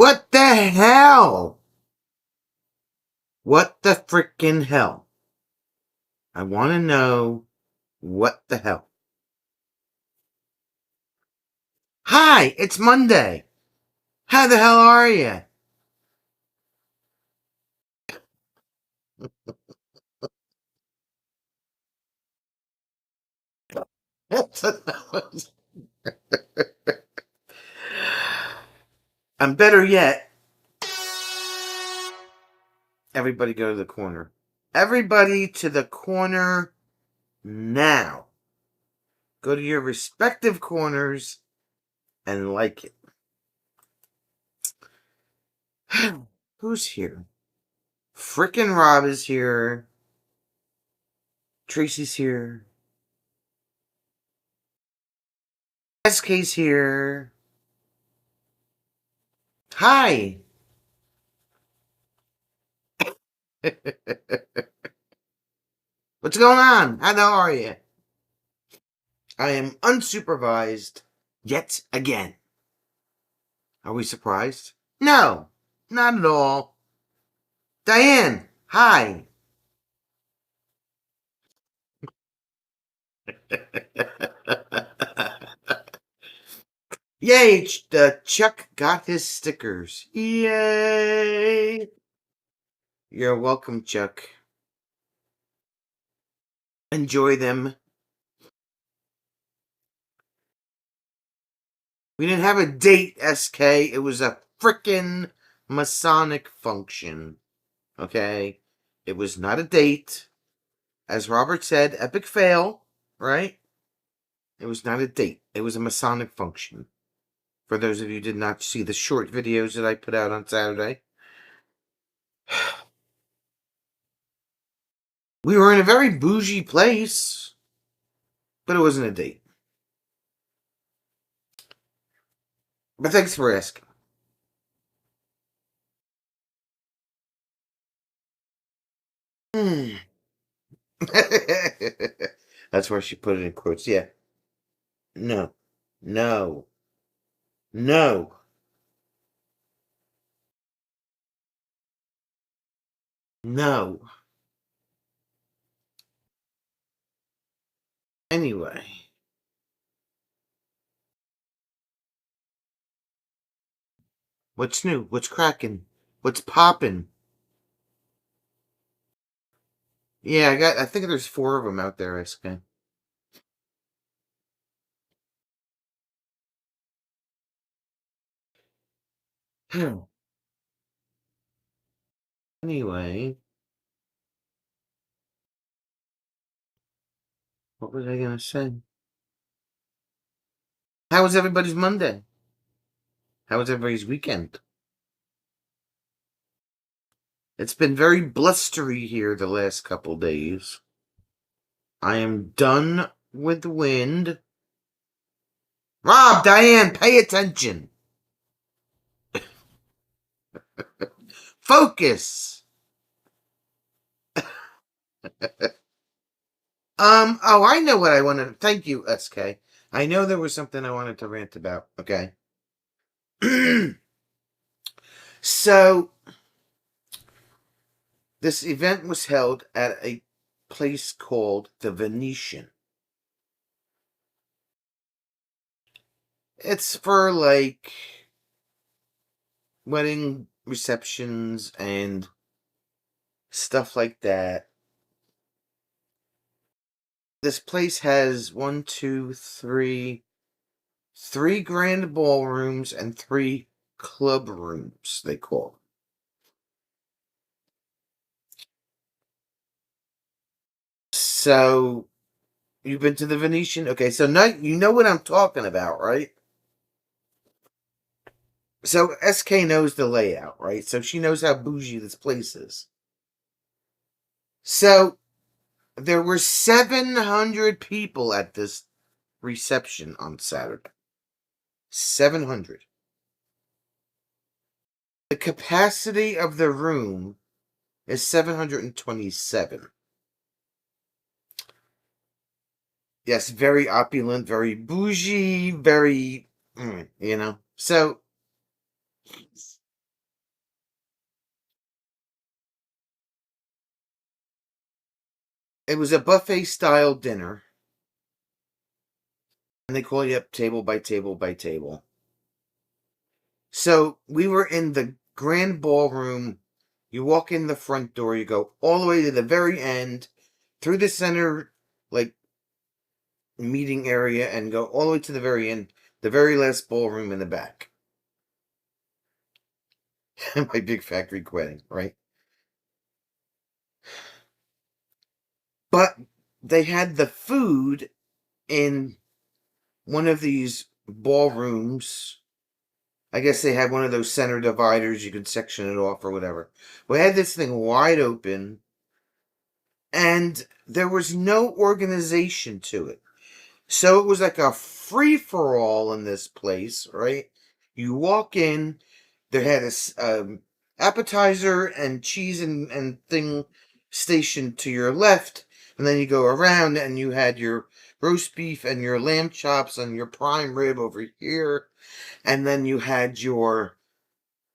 What the hell? What the frickin' hell? I want to know what the hell. Hi, it's Monday. How the hell are you? And better yet, everybody go to the corner. Everybody to the corner now. Go to your respective corners and like it. Who's here? Frickin' Rob is here. Tracy's here. SK's here. Hi. What's going on? How are you? I am unsupervised yet again. Are we surprised? No, not at all. Diane, hi. Yay, Chuck got his stickers. Yay. You're welcome, Chuck. Enjoy them. We didn't have a date, SK. It was a frickin' Masonic function. Okay? It was not a date. As Robert said, epic fail, right? It was not a date. It was a Masonic function. For those of you who did not see the short videos that I put out on Saturday. We were in a very bougie place, but it wasn't a date. But thanks for asking. That's where she put it in quotes. Yeah. No. No. No. No. Anyway. What's new? What's cracking? What's popping? Yeah, I think there's 4 of them out there, SK. Anyway, what was I gonna say? How was everybody's Monday? How was everybody's weekend? It's been very blustery here the last couple days. I am done with the wind. Rob, Diane, pay attention. Focus. Oh, I know what I wanted. Thank you, SK. I know there was something I wanted to rant about, okay? So, this event was held at a place called the Venetian. It's for, like, wedding receptions and stuff like that. This place has 3 grand ballrooms and 3 club rooms, they call them. So, you've been to the Venetian? Okay, so now you know what I'm talking about, right? So, SK knows the layout, right? So, she knows how bougie this place is. So, there were 700 people at this reception on Saturday. 700. The capacity of the room is 727. Yes, very opulent, very bougie, very, you know. So, It was a buffet style dinner. And they call you up table by table by table. So we were in the grand ballroom. You walk in the front door, you go all the way to the very end, through the center, like, meeting area, and go all the way to the very end, the very last ballroom in the back. My big factory wedding, right? But they had the food in one of these ballrooms. I guess they had one of those center dividers. You could section it off or whatever. We had this thing wide open, and there was no organization to it. So it was like a free for all in this place, right? You walk in, there had a appetizer and cheese and thing stationed to your left, and then you go around and you had your roast beef and your lamb chops and your prime rib over here, and then you had your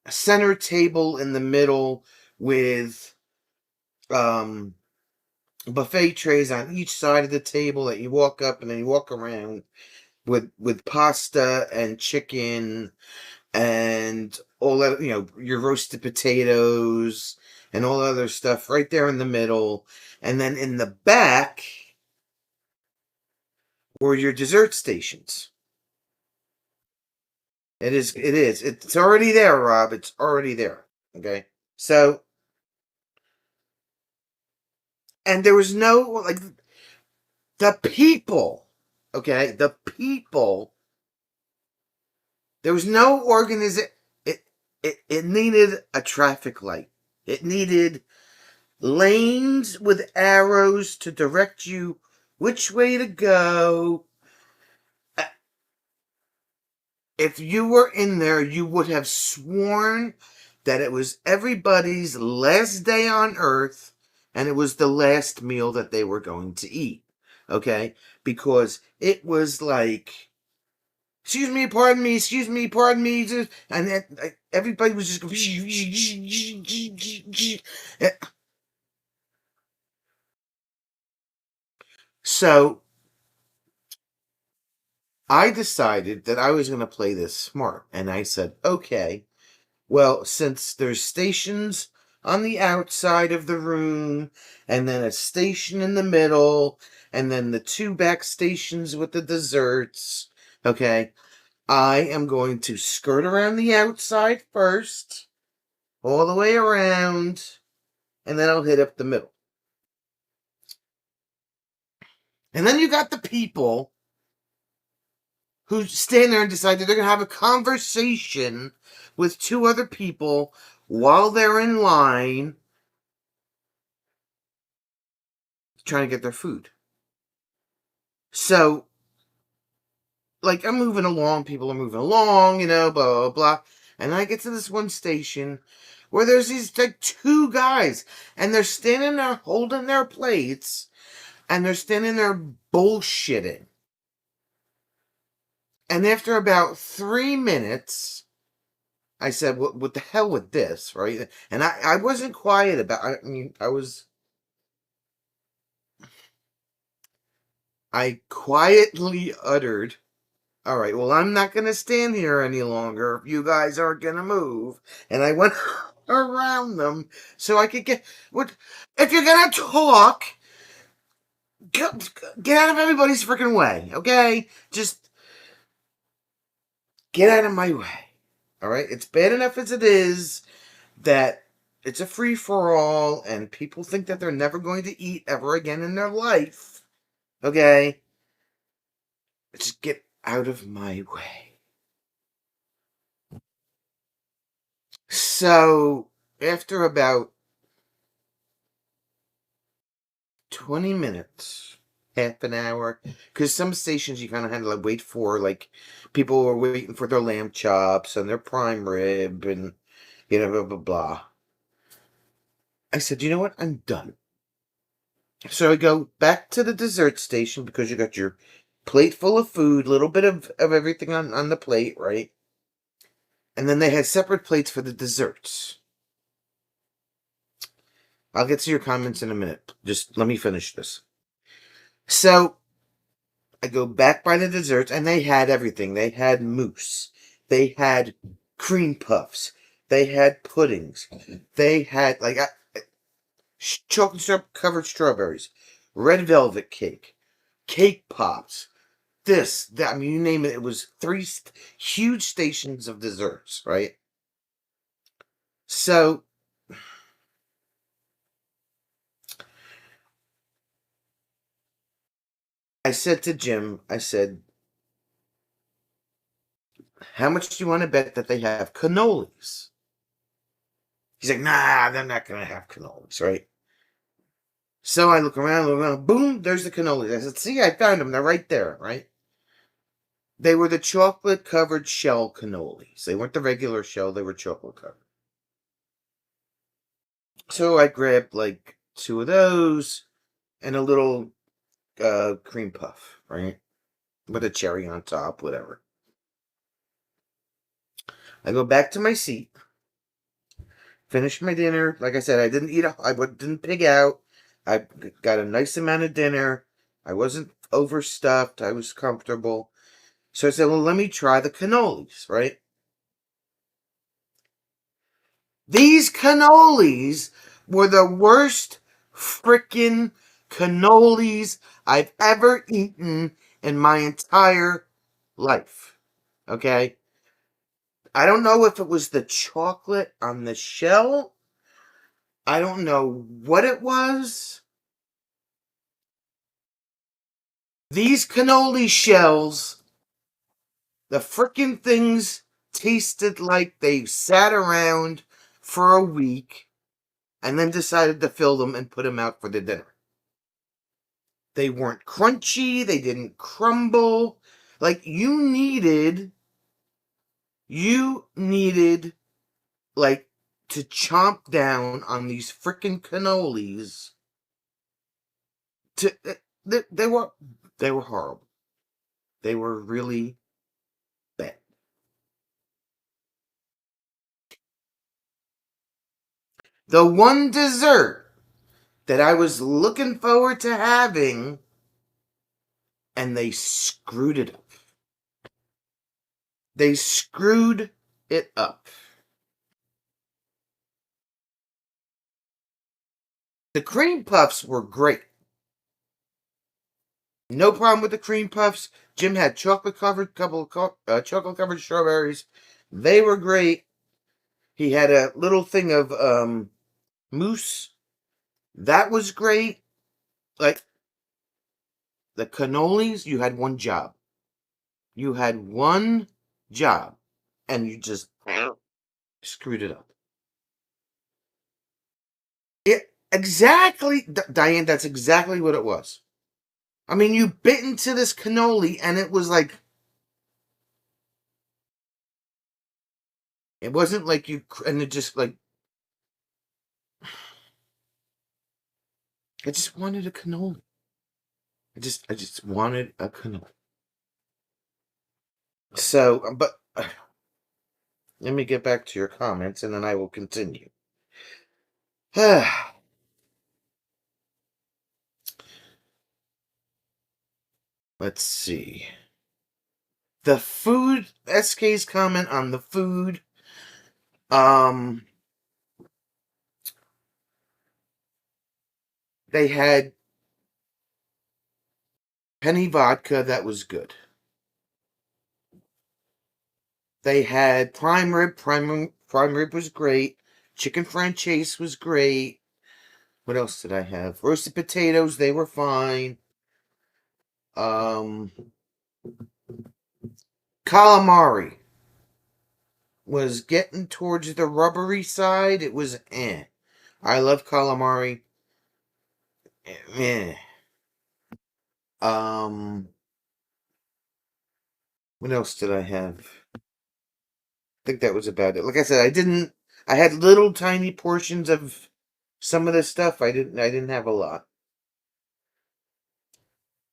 center table in the middle with buffet trays on each side of the table that you walk up and then you walk around with pasta and chicken and all that, your roasted potatoes and all other stuff right there in the middle. And then in the back were your dessert stations. It's already there, Rob. It's already there. Okay. So, and there was no, like, the people, okay? The people, there was no organization. It needed a traffic light. It needed lanes with arrows to direct you which way to go. If you were in there, you would have sworn that it was everybody's last day on earth and it was the last meal that they were going to eat. Okay? Because it was like, excuse me, pardon me, excuse me, pardon me. And everybody was just going. So I decided that I was going to play this smart. And I said, okay, well, since there's stations on the outside of the room, and then a station in the middle, and then the two back stations with the desserts, okay, I am going to skirt around the outside first, all the way around, and then I'll hit up the middle. And then you got the people who stand there and decide that they're going to have a conversation with two other people while they're in line trying to get their food. So, like, I'm moving along, people are moving along, blah, blah, blah. And I get to this one station where there's these, like, two guys, and they're standing there holding their plates, and they're standing there bullshitting. And after about 3 minutes, I said, what the hell with this, right? And I wasn't quiet about it. I quietly uttered, all right, well, I'm not going to stand here any longer if you guys aren't going to move. And I went around them so I could get, if you're going to talk, get out of everybody's freaking way, okay? Just get out of my way, all right? It's bad enough as it is that it's a free-for-all and people think that they're never going to eat ever again in their life, okay? Just get out of my way. So, after about 20 minutes, half an hour, because some stations you kind of had to wait for, like, people were waiting for their lamb chops and their prime rib and, blah, blah, blah. I said, you know what? I'm done. So I go back to the dessert station because you got your plate full of food, little bit of everything on the plate, right? And then they had separate plates for the desserts. I'll get to your comments in a minute. Just let me finish this. So I go back by the desserts, and they had everything. They had mousse. They had cream puffs. They had puddings. They had chocolate syrup covered strawberries, red velvet cake, cake pops. This, that, I mean, you name it. It was huge stations of desserts, right? So I said to Jim, I said, how much do you want to bet that they have cannolis? He's like, nah, they're not going to have cannolis, right? So I look around, boom, there's the cannolis. I said, see, I found them. They're right there, right? They were the chocolate covered shell cannolis. They weren't the regular shell, they were chocolate covered. So I grabbed like two of those and a little cream puff, right? With a cherry on top, whatever. I go back to my seat, finish my dinner. Like I said, I didn't pig out. I got a nice amount of dinner. I wasn't overstuffed. I was comfortable. So I said, well, let me try the cannolis, right? These cannolis were the worst frickin' cannolis I've ever eaten in my entire life. Okay? I don't know if it was the chocolate on the shell. I don't know what it was. These cannoli shells, the frickin' things tasted like they sat around for a week and then decided to fill them and put them out for the dinner. They weren't crunchy, they didn't crumble. Like you needed like to chomp down on these frickin' cannolis to they were horrible. They were really bad. The one dessert that I was looking forward to having, and they screwed it up. They screwed it up. The cream puffs were great. No problem with the cream puffs. Jim had chocolate covered chocolate covered strawberries. They were great. He had a little thing of mousse. That was great. Like the cannolis, you had one job. You had one job, and you just screwed it up. It exactly, Diane. That's exactly what it was. I mean, you bit into this cannoli, and it was like it wasn't like you, and it just like I just wanted a cannoli. I just wanted a cannoli. So, but let me get back to your comments, and then I will continue. Let's see. The food, SK's comment on the food. Um, they had penny vodka that was good. They had prime rib. Prime rib was great. Chicken franchise was great. What else did I have? Roasted potatoes. They were fine. Um, calamari was getting towards the rubbery side. It was eh. I love calamari. Eh. Um, what else did I have? I think that was about it. Like I said, I had little tiny portions of some of the stuff. I didn't have a lot.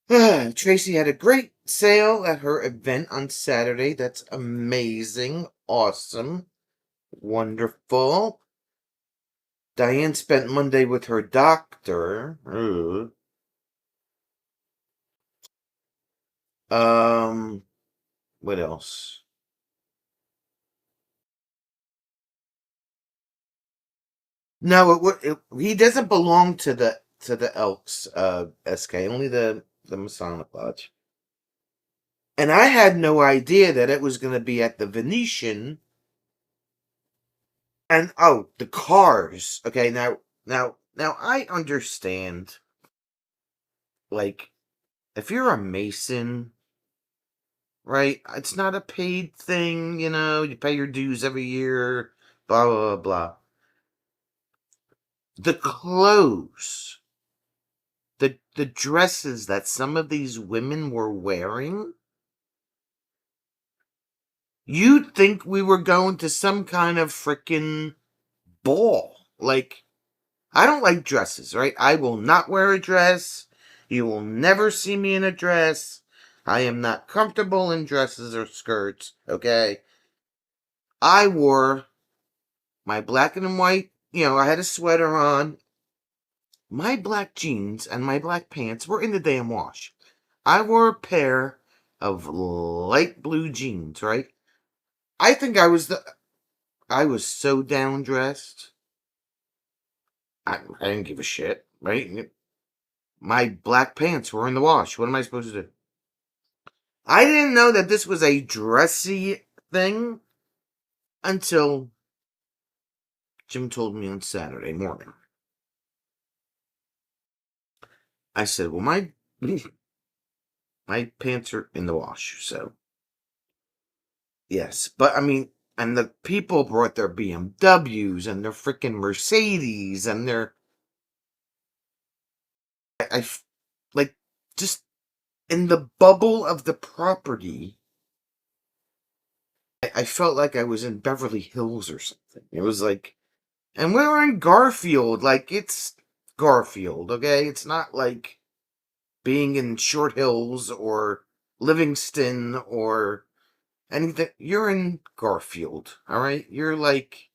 Tracy had a great sale at her event on Saturday. That's amazing. Awesome. Wonderful. Diane spent Monday with her doctor. Ugh. What else? No, he doesn't belong to the Elks, SK. Only the Masonic Lodge. And I had no idea that it was going to be at the Venetian. And oh, the cars. Okay, now I understand. Like, if you're a Mason, right? It's not a paid thing, you know. You pay your dues every year. Blah blah blah blah. The clothes, the dresses that some of these women were wearing. You'd think we were going to some kind of freaking ball. Like, I don't like dresses, right? I will not wear a dress. You will never see me in a dress. I am not comfortable in dresses or skirts, okay? I wore my black and white, I had a sweater on. My black jeans and my black pants were in the damn wash. I wore a pair of light blue jeans, right? I think I was so down dressed. I didn't give a shit, right? My black pants were in the wash. What am I supposed to do? I didn't know that this was a dressy thing until Jim told me on Saturday morning. I said, well, my pants are in the wash, so yes. But I mean, and the people brought their BMWs and their freaking Mercedes and I like, just in the bubble of the property, I felt like I was in Beverly Hills or something. It was like, and we were in Garfield. Like, it's Garfield, okay? It's not like being in Short Hills or Livingston or anything. You're in Garfield, all right? You're like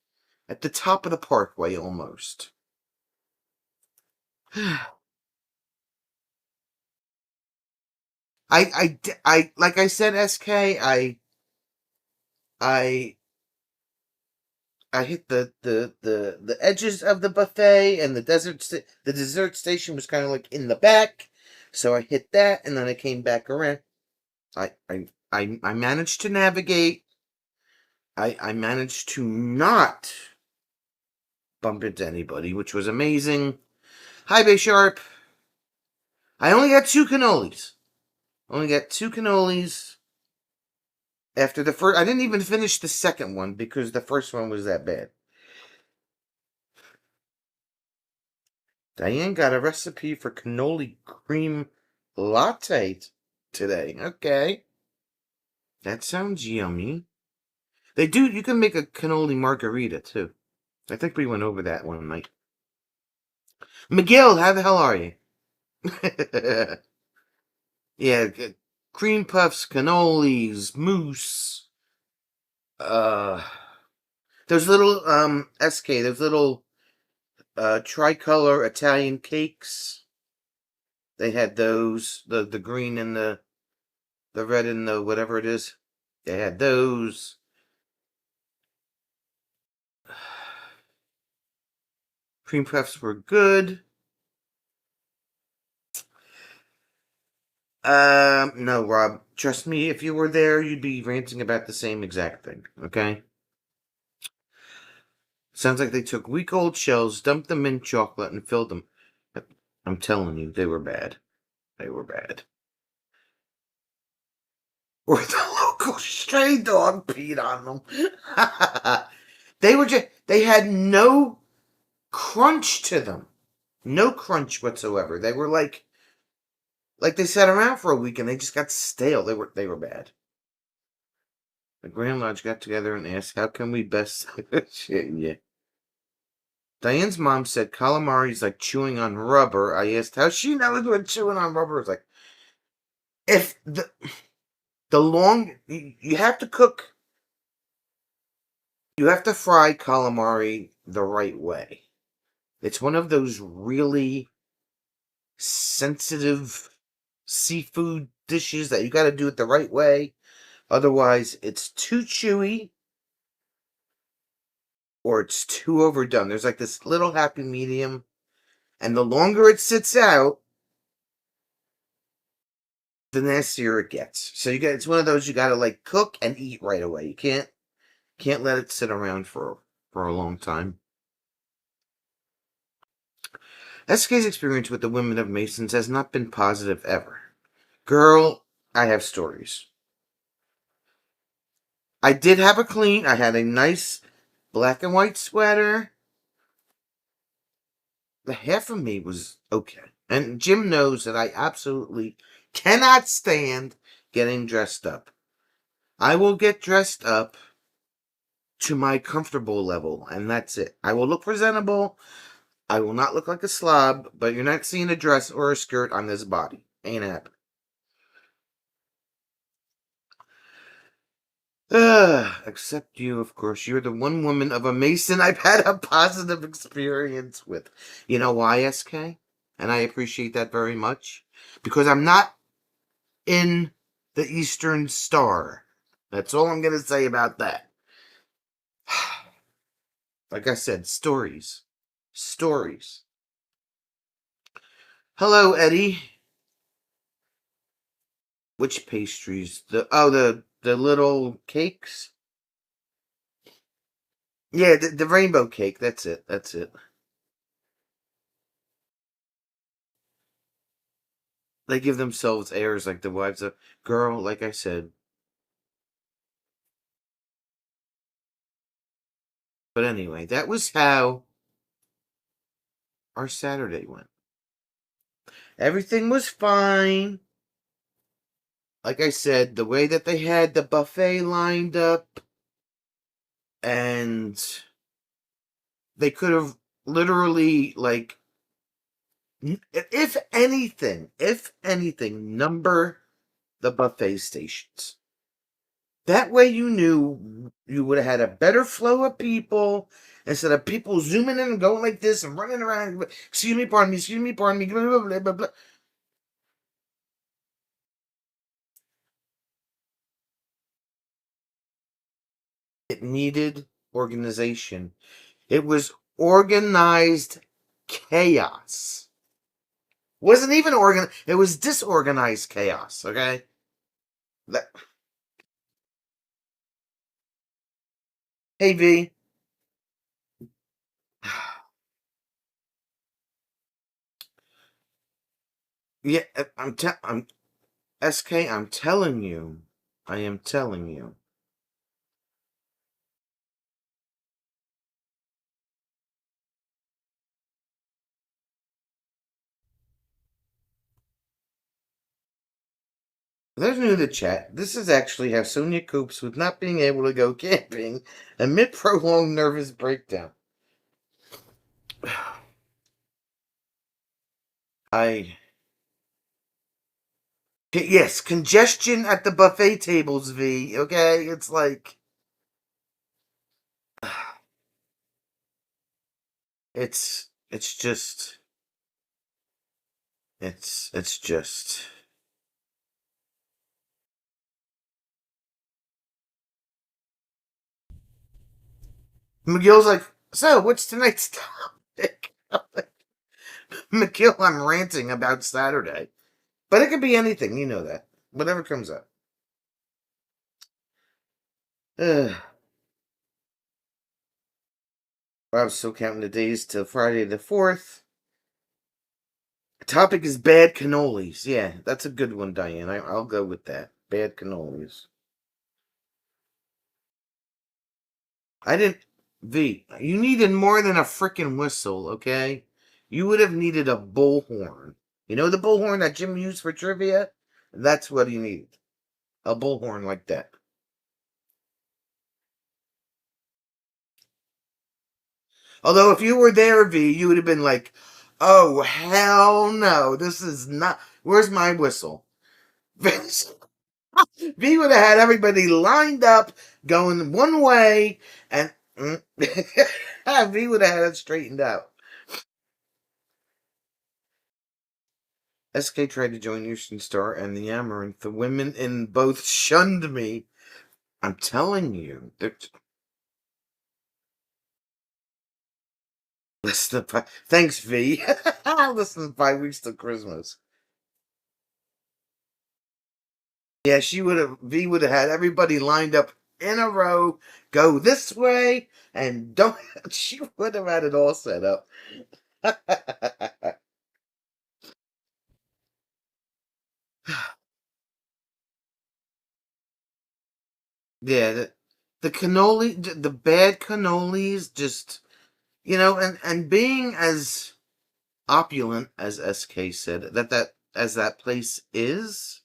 at the top of the parkway almost. Like I said, SK, I I hit the edges of the buffet, and the dessert station was kind of like in the back, so I hit that, and then I came back around. I managed to navigate. I managed to not bump into anybody, which was amazing. Hi, Bay Sharp. I only got two cannolis. Only got two cannolis. After the first, I didn't even finish the second one because the first one was that bad. Diane got a recipe for cannoli cream latte today. Okay. That sounds yummy. They do, you can make a cannoli margarita too. I think we went over that one night. Miguel, how the hell are you? Yeah, cream puffs, cannolis, mousse. Uh, those little, SK, those little, tricolor Italian cakes. They had those, the green and the red and the whatever it is. They had those. Cream puffs were good. No, Rob. Trust me, if you were there, you'd be ranting about the same exact thing, okay? Sounds like they took week-old shells, dumped them in chocolate, and filled them. I'm telling you, they were bad. They were bad. Or the local stray dog peed on them. They had no crunch to them. No crunch whatsoever. They were like they sat around for a week and they just got stale. They were bad. The Grand Lodge got together and asked, how can we best shit, yeah. Diane's mom said calamari's like chewing on rubber. I asked how she knows what chewing on rubber is like. If the long you have to cook, you have to fry calamari the right way. It's one of those really sensitive seafood dishes that you got to do it the right way. Otherwise, it's too chewy or it's too overdone. There's like this little happy medium. And the longer it sits out, the nastier it gets. So it's one of those you gotta like cook and eat right away. You can't let it sit around for a long time. SK's experience with the women of Masons has not been positive ever. Girl, I have stories. I did have a clean. I had a nice black and white sweater. The half of me was okay. And Jim knows that I absolutely cannot stand getting dressed up. I will get dressed up to my comfortable level, and that's it. I will look presentable. I will not look like a slob, but you're not seeing a dress or a skirt on this body. Ain't happening. Except you, of course. You're the one woman of a Mason I've had a positive experience with. You know why, SK? And I appreciate that very much. Because I'm not in the Eastern Star. That's all I'm going to say about that. Like I said, stories. Stories. Hello, Eddie. Which pastries? The little cakes? Yeah, the rainbow cake. That's it. That's it. They give themselves airs like the wives of girl, like I said. But anyway, that was how our Saturday went. Everything was fine. Like I said, the way that they had the buffet lined up, and they could have literally, like, if anything, number the buffet stations. That way you knew you would have had a better flow of people instead of people zooming in and going like this and running around. Excuse me, pardon me, blah, blah, blah, blah, blah. It needed organization. It was organized chaos. Wasn't even it was disorganized chaos, okay? That, hey V. Yeah, I'm SK, I'm telling you. I am telling you. There's new to the chat. This is actually how Sonia copes with not being able to go camping amid prolonged nervous breakdown. I yes, congestion at the buffet tables, V. Okay, it's like it's just it's just McGill's like, so what's tonight's topic? McGill, I'm ranting about Saturday. But it could be anything, you know that. Whatever comes up. Ugh. I'm still counting the days till Friday the 4th. Topic is bad cannolis. Yeah, that's a good one, Diane. I'll go with that. Bad cannolis. I didn't. V, you needed more than a frickin' whistle, okay? You would have needed a bullhorn. You know the bullhorn that Jim used for trivia? That's what he needed. A bullhorn like that. Although if you were there, V, you would have been like, oh, hell no. This is not. Where's my whistle? V would have had everybody lined up going one way, and V would have had it straightened out. SK tried to join Eastern Star and the Amaranth. The women in both shunned me. I'm telling you. Less than five. Thanks, V. Less than 5 weeks till Christmas. Yeah, she would have. V would have had everybody lined up in a row. Go this way, and don't. She would have had it all set up. Yeah, the cannoli, the bad cannolis, just and being as opulent as SK said that as that place is,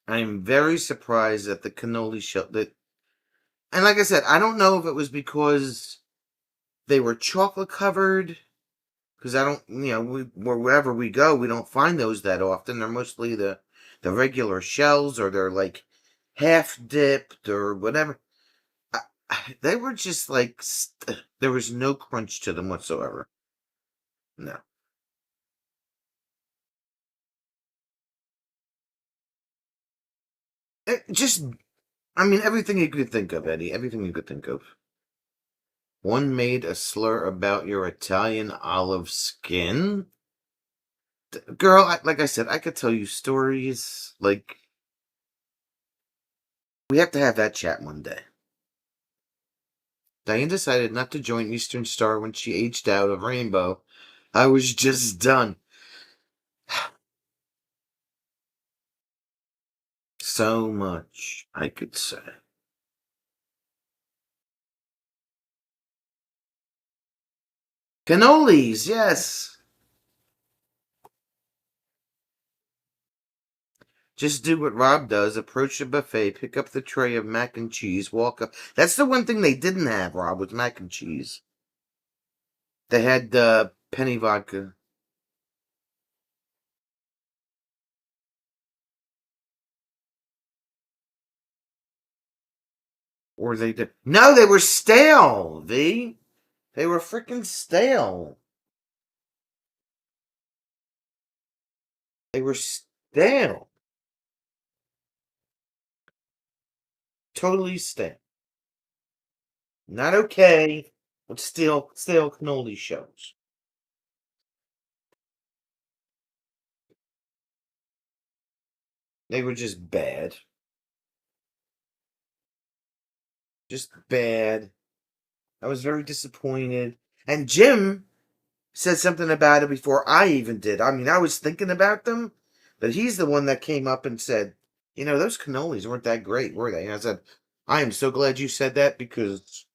I'm very surprised at the cannoli show that. And like I said, I don't know if it was because they were chocolate covered. Because I don't, wherever we go, we don't find those that often. They're mostly the regular shells, or they're like half dipped or whatever. They were just like there was no crunch to them whatsoever. No, just I mean everything you could think of, Eddie. Everything you could think of. One made a slur about your Italian olive skin. Girl, like I said, I could tell you stories. Like, we have to have that chat one day. Diane decided not to join Eastern Star when she aged out of Rainbow. I was just done. So much I could say. Cannolis, yes. Just do what Rob does. Approach the buffet, pick up the tray of mac and cheese, walk up. That's the one thing they didn't have, Rob, was mac and cheese. They had penny vodka. Or they did. No, they were stale, V. They were freaking stale. They were stale. Totally stale. Not okay, but still stale cannoli shows. They were just bad. Just bad. I was very disappointed. And Jim said something about it before I even did. I mean, I was thinking about them, but he's the one that came up and said, those cannolis weren't that great, were they? And I said, I am so glad you said that because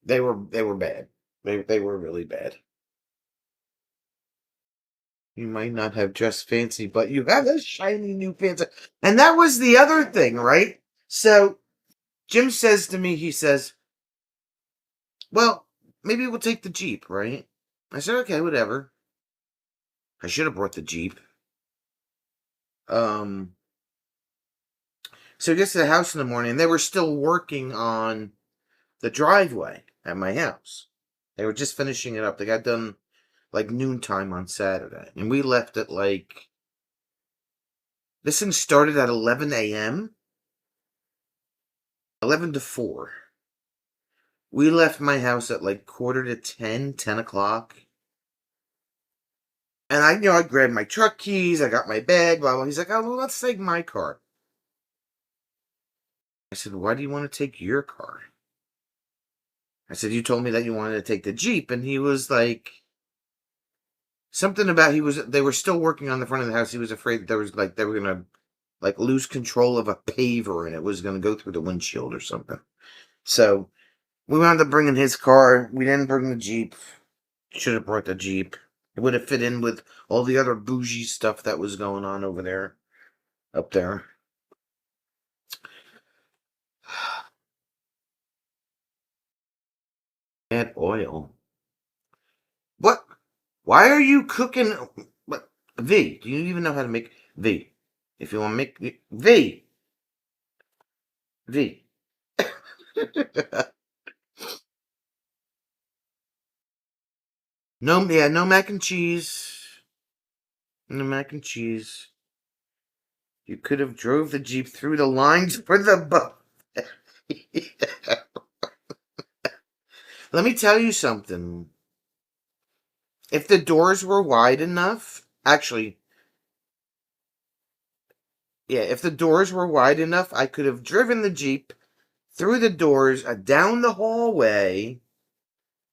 they were bad. They were really bad. You might not have dressed fancy, but you have a shiny new fancy. And that was the other thing, right? So Jim says to me, he says, well, maybe we'll take the Jeep, right? I said, okay, whatever. I should have brought the Jeep. Um, so he gets to the house in the morning, and they were still working on the driveway at my house. They were just finishing it up. They got done like noontime on Saturday. And we left at this thing started at 11 a.m., 11 to 4. We left my house at like quarter to 10, 10 o'clock. And I grabbed my truck keys, I got my bag, blah, blah. He's like, oh, well, let's take my car. I said, why do you want to take your car? I said, you told me that you wanted to take the Jeep. And he was like, something about they were still working on the front of the house. He was afraid that they were going to lose control of a paver and it was going to go through the windshield or something. So we wound up bringing his car. We didn't bring the Jeep. Should have brought the Jeep. It would have fit in with all the other bougie stuff that was going on over there, up there. Add oil. What? Why are you cooking? What? V, do you even know how to make V? If you want to make V, V. No, yeah, no mac and cheese. and the mac and cheese. You could have drove the Jeep through the lines for the buffet. Let me tell you something. If the doors were wide enough, actually, yeah, if the doors were wide enough, I could have driven the Jeep through the doors, down the hallway,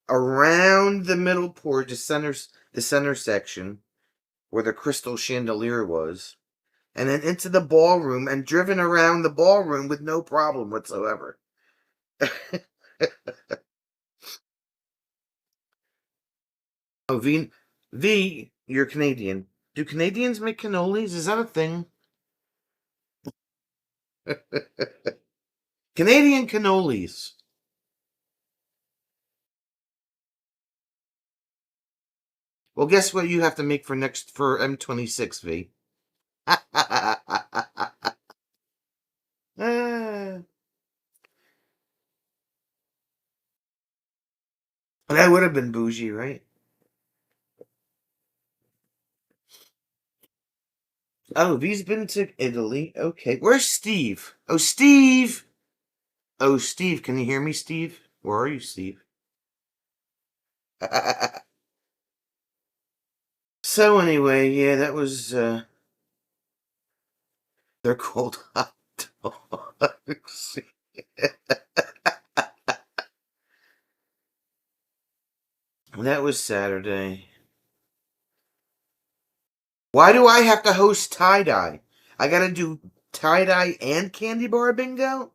around the middle porch, the center section where the crystal chandelier was, and then into the ballroom and driven around the ballroom with no problem whatsoever. Oh, V, you're Canadian. Do Canadians make cannolis? Is that a thing? Canadian cannolis. Well, guess what you have to make for M26, V? That would have been bougie, right? Oh, V's been to Italy. Okay. Where's Steve? Oh, Steve! Oh, Steve, can you hear me, Steve? Where are you, Steve? So anyway, yeah, that was they're called hot dogs. That was Saturday. Why do I have to host tie-dye? I gotta do tie-dye and candy bar bingo?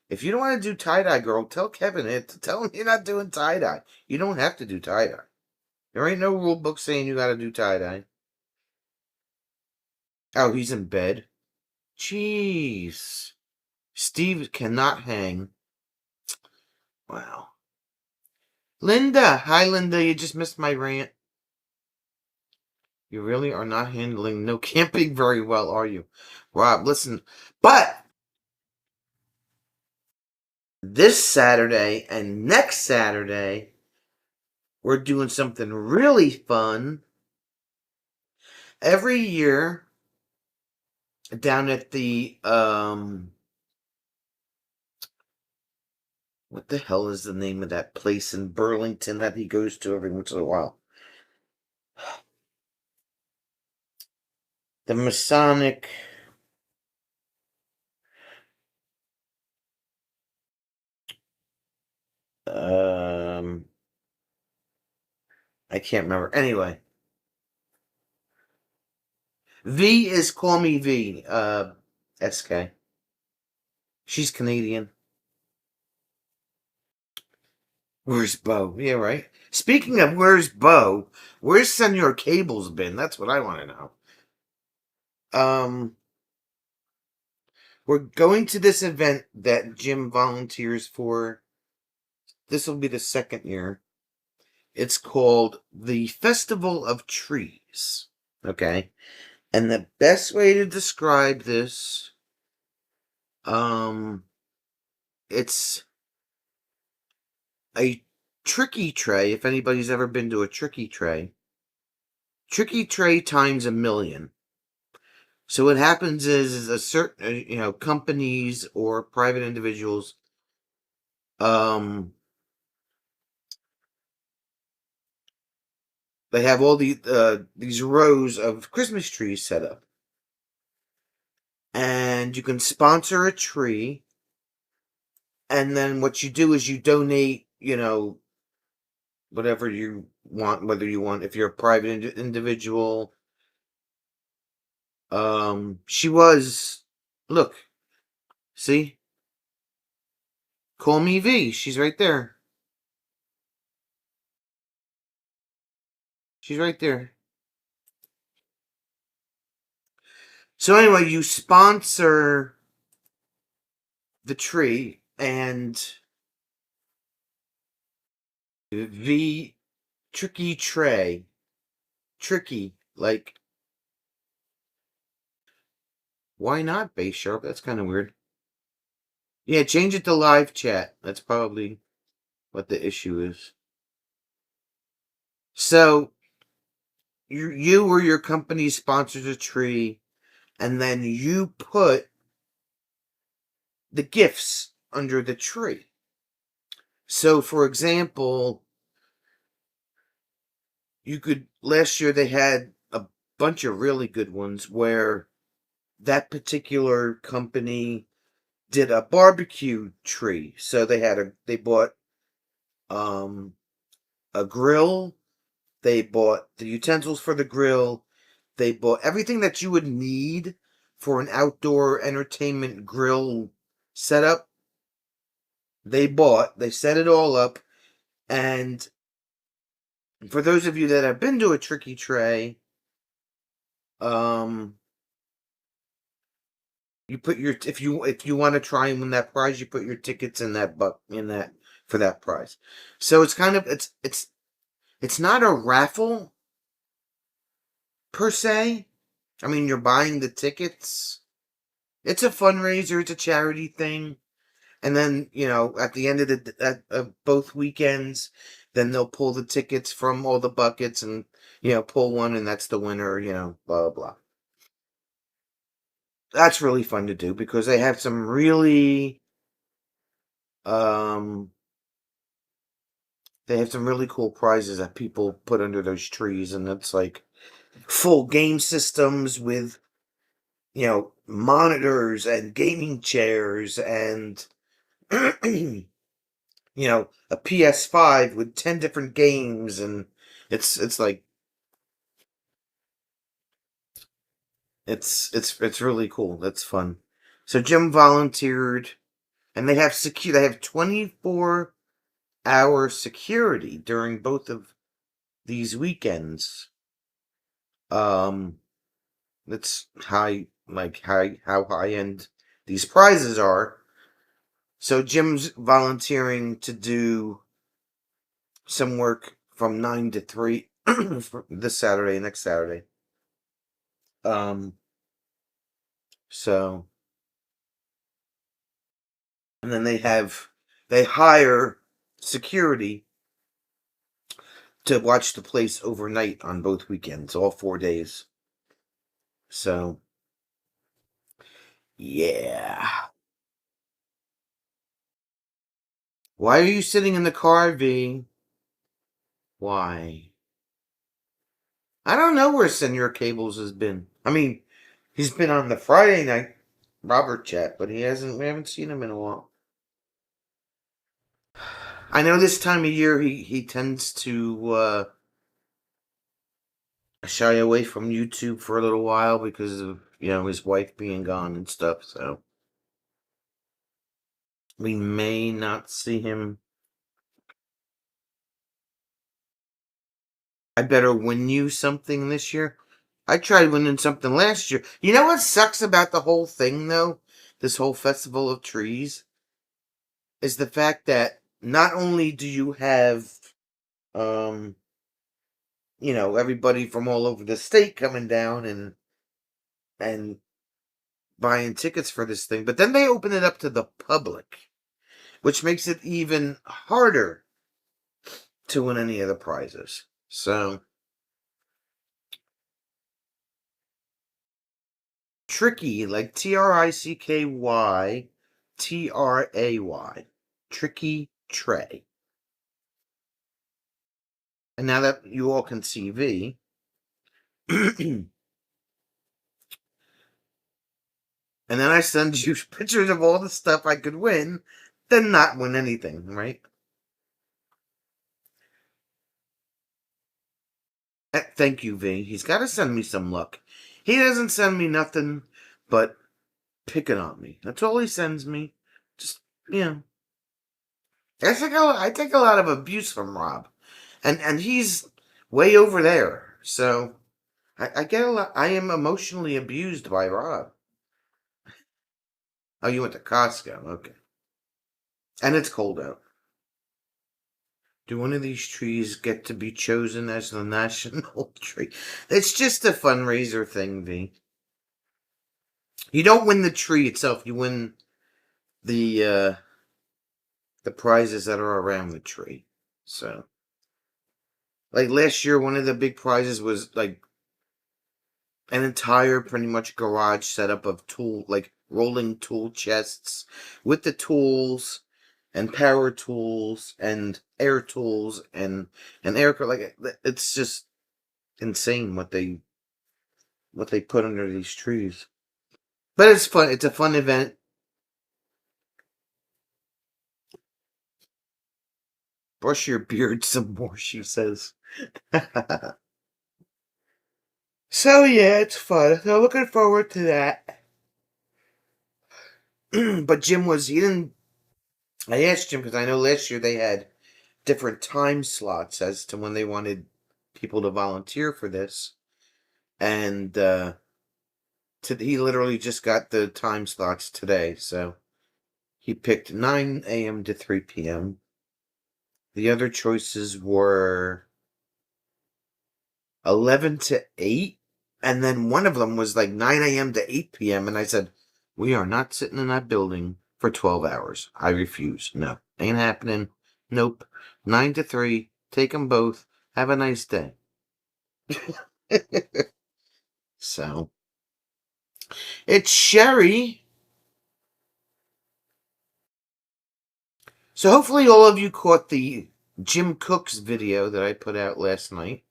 If you don't want to do tie-dye, girl, tell Kevin it. Tell him you're not doing tie-dye. You don't have to do tie-dye. There ain't no rule book saying you gotta do tie-dye. Oh, he's in bed. Jeez. Steve cannot hang. Wow. Linda! Hi, Linda. You just missed my rant. You really are not handling no camping very well, are you? Rob, listen. But this Saturday and next Saturday, we're doing something really fun. Every year, down at the, what the hell is the name of that place in Burlington that he goes to every once in a while? The Masonic. Um, I can't remember. Anyway, V is Call Me V. SK. She's Canadian. Where's Bo? Yeah, right. Speaking of where's Bo, where's Senor Cable's been? That's what I want to know. We're going to this event that Jim volunteers for. This will be the second year. It's called the Festival of Trees. Okay. And the best way to describe this, it's a tricky tray. If anybody's ever been to a tricky tray times a million. So what happens is a certain, companies or private individuals, they have all these rows of Christmas trees set up, and you can sponsor a tree, and then what you do is you donate, whatever you want, whether you want, if you're a private individual. Look, see, Call Me V. She's right there. She's right there. So anyway, you sponsor the tree, and the tricky tray, tricky, like, why not, Base Sharp? That's kind of weird. Yeah, change it to live chat. That's probably what the issue is. So you or your company sponsors a tree, and then you put the gifts under the tree. So, for example, you could last year they had a bunch of really good ones where that particular company did a barbecue tree. So they bought um a grill, they bought the utensils for the grill, they bought everything that you would need for an outdoor entertainment grill setup. They set it all up, and for those of you that have been to a tricky tray, um you put your if you want to try and win that prize, you put your tickets in that for that prize. So it's kind of it's not a raffle per se. I mean, you're buying the tickets. It's a fundraiser. It's a charity thing. And then at the end of both weekends, then they'll pull the tickets from all the buckets and pull one, and that's the winner. Blah blah blah. That's really fun to do because um they have some really cool prizes that people put under those trees, and it's like full game systems with monitors and gaming chairs and a PS5 with 10 different games, and it's like it's really cool. That's fun. So Jim volunteered, and they have 24-hour security during both of these weekends. Um that's how high end these prizes are. So Jim's volunteering to do some work from 9 to 3 this Saturday, next Saturday. Um, so and then they hire security to watch the place overnight on both weekends, all 4 days. So yeah. Why are you sitting in the car, V? Why? I don't know where Senor Cables has been. I mean, he's been on the Friday night Robert chat, but we haven't seen him in a while. I know this time of year he tends to shy away from YouTube for a little while because of his wife being gone and stuff. So we may not see him. I better win you something this year. I tried winning something last year. You know what sucks about the whole thing though? This whole festival of trees is the fact that not only do you have um everybody from all over the state coming down and buying tickets for this thing, but then they open it up to the public, which makes it even harder to win any of the prizes. So tricky, like TRICKY, tricky tray. And now that you all can see V, and then I send you pictures of all the stuff I could win, then not win anything, right? Thank you, V. He's got to send me some luck. He doesn't send me nothing but picking on me. That's all he sends me. Just, you know. I take a lot of abuse from Rob. And he's way over there. So I get a lot. I am emotionally abused by Rob. Oh, you went to Costco. Okay. And it's cold out. Do one of these trees get to be chosen as the national tree? It's just a fundraiser thing, V. You don't win the tree itself. You win the uh the prizes that are around the tree. So Like last year, one of the big prizes was like an entire pretty much garage setup of tool, like rolling tool chests with the tools and power tools and air tools and air, like it's just insane what they put under these trees. But it's fun. It's a fun event. Brush your beard some more, she says. So yeah, it's fun. So looking forward to that. But Jim was he didn't. I asked Jim because I know last year they had different time slots as to when they wanted people to volunteer for this, and he literally just got the time slots today. So he picked 9 a.m. to 3 p.m. The other choices were 11 to 8, and then one of them was like 9 a.m. to 8 p.m. And I said, we are not sitting in that building for 12 hours. I refuse. No, ain't happening. Nope. 9 to 3. Take them both. Have a nice day. So, it's Sherry. So, hopefully, all of you caught the Jim Cooks video that I put out last night.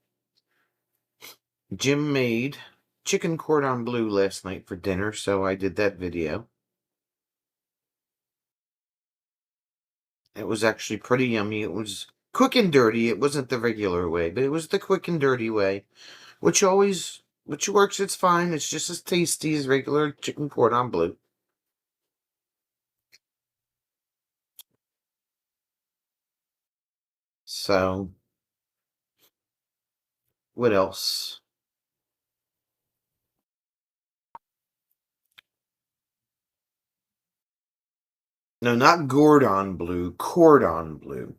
Jim made chicken cordon bleu last night for dinner, so I did that video. It was actually pretty yummy. It was quick and dirty. It wasn't the regular way, but it was the quick and dirty way, which works. It's fine. It's just as tasty as regular chicken cordon bleu. So, what else? No, not Gordon bleu, cordon bleu.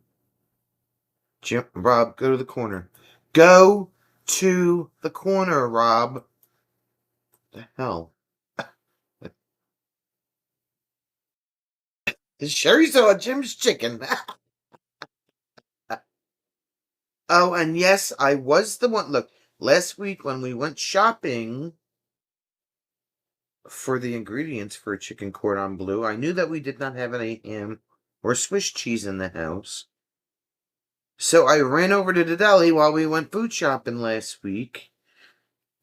Jim, Rob, go to the corner. Go to the corner, Rob. The hell? Sherry saw Jim's chicken. Oh, and yes, I was the one. Look, last week when we went shopping for the ingredients for chicken cordon bleu, I knew that we did not have any ham or Swiss cheese in the house. So I ran over to the deli while we went food shopping last week,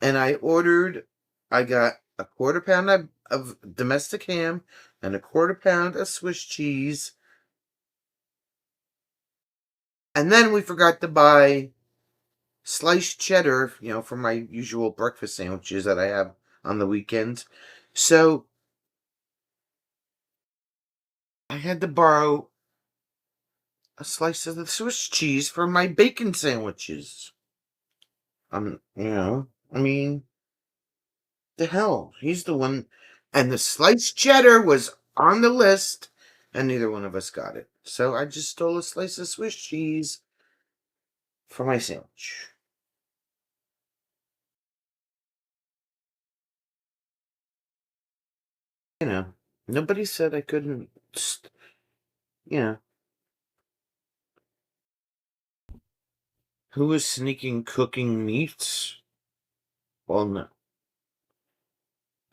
and I got a quarter pound of domestic ham and a quarter pound of Swiss cheese. And then we forgot to buy sliced cheddar, for my usual breakfast sandwiches that I have on the weekends. So I had to borrow a slice of the Swiss cheese for my bacon sandwiches. I mean, the hell, he's the one. And the sliced cheddar was on the list, and neither one of us got it. So I just stole a slice of Swiss cheese for my sandwich. You know, nobody said I couldn't, you know, who was sneaking cooking meats? Well, no.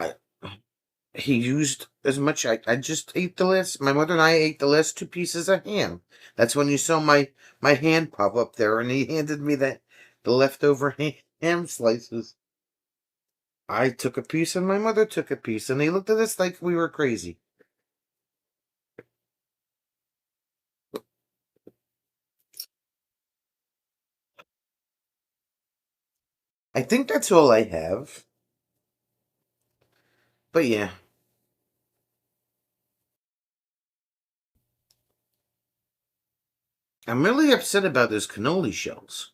I, he used as much. I just ate the last. My mother and I ate the last 2 pieces of ham. That's when you saw my hand pop up there, and he handed me the leftover ham slices. I took a piece, and my mother took a piece, and they looked at us like we were crazy. I think that's all I have. But yeah, I'm really upset about those cannoli shells.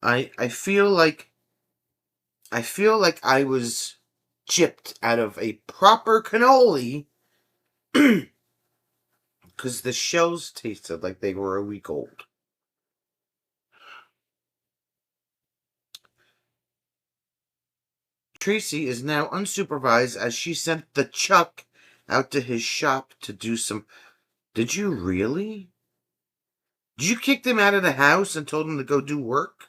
I feel like I was gypped out of a proper cannoli because the shells tasted like they were a week old. Tracy is now unsupervised as she sent the Chuck out to his shop to do some. Did you really? Did you kick them out of the house and told them to go do work?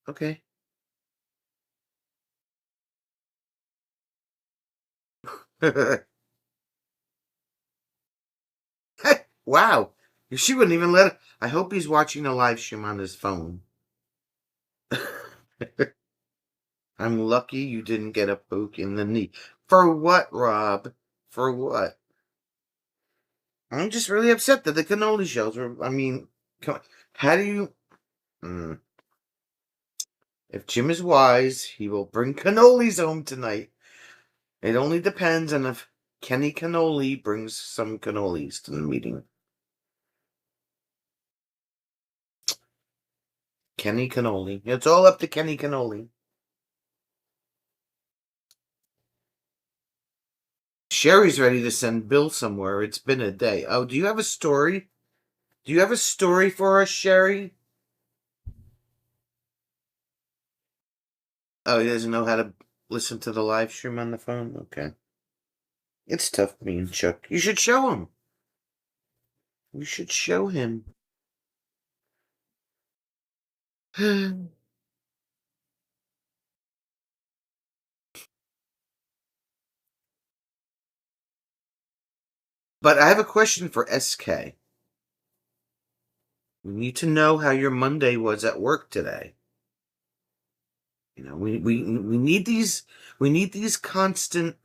Okay. Wow. She wouldn't even let it. I hope he's watching the live stream on his phone. I'm lucky you didn't get a poke in the knee. For what, Rob? For what? I'm just really upset that the cannoli shells were. I mean, come on. How do you. Mm. If Jim is wise, he will bring cannolis home tonight. It only depends on if Kenny Cannoli brings some cannolis to the meeting. Kenny Cannoli. It's all up to Kenny Cannoli. Sherry's ready to send Bill somewhere. It's been a day. Oh, do you have a story? Do you have a story for us, Sherry? Oh, he doesn't know how to listen to the live stream on the phone? Okay. It's tough being Chuck. You should show him. You should show him. But I have a question for SK. We need to know how your Monday was at work today. You know, we need these constant,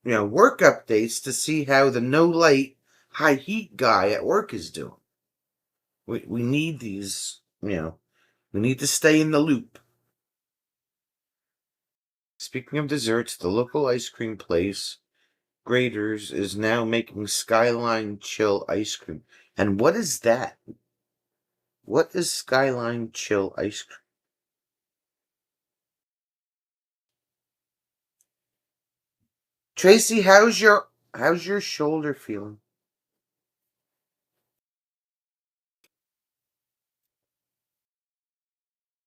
work updates to see how the no light high heat guy at work is doing. We need these, we need to stay in the loop. Speaking of desserts, the local ice cream place, Graders, is now making Skyline Chill ice cream. And what is that? What is Skyline Chill ice cream? Tracy, how's your shoulder feeling?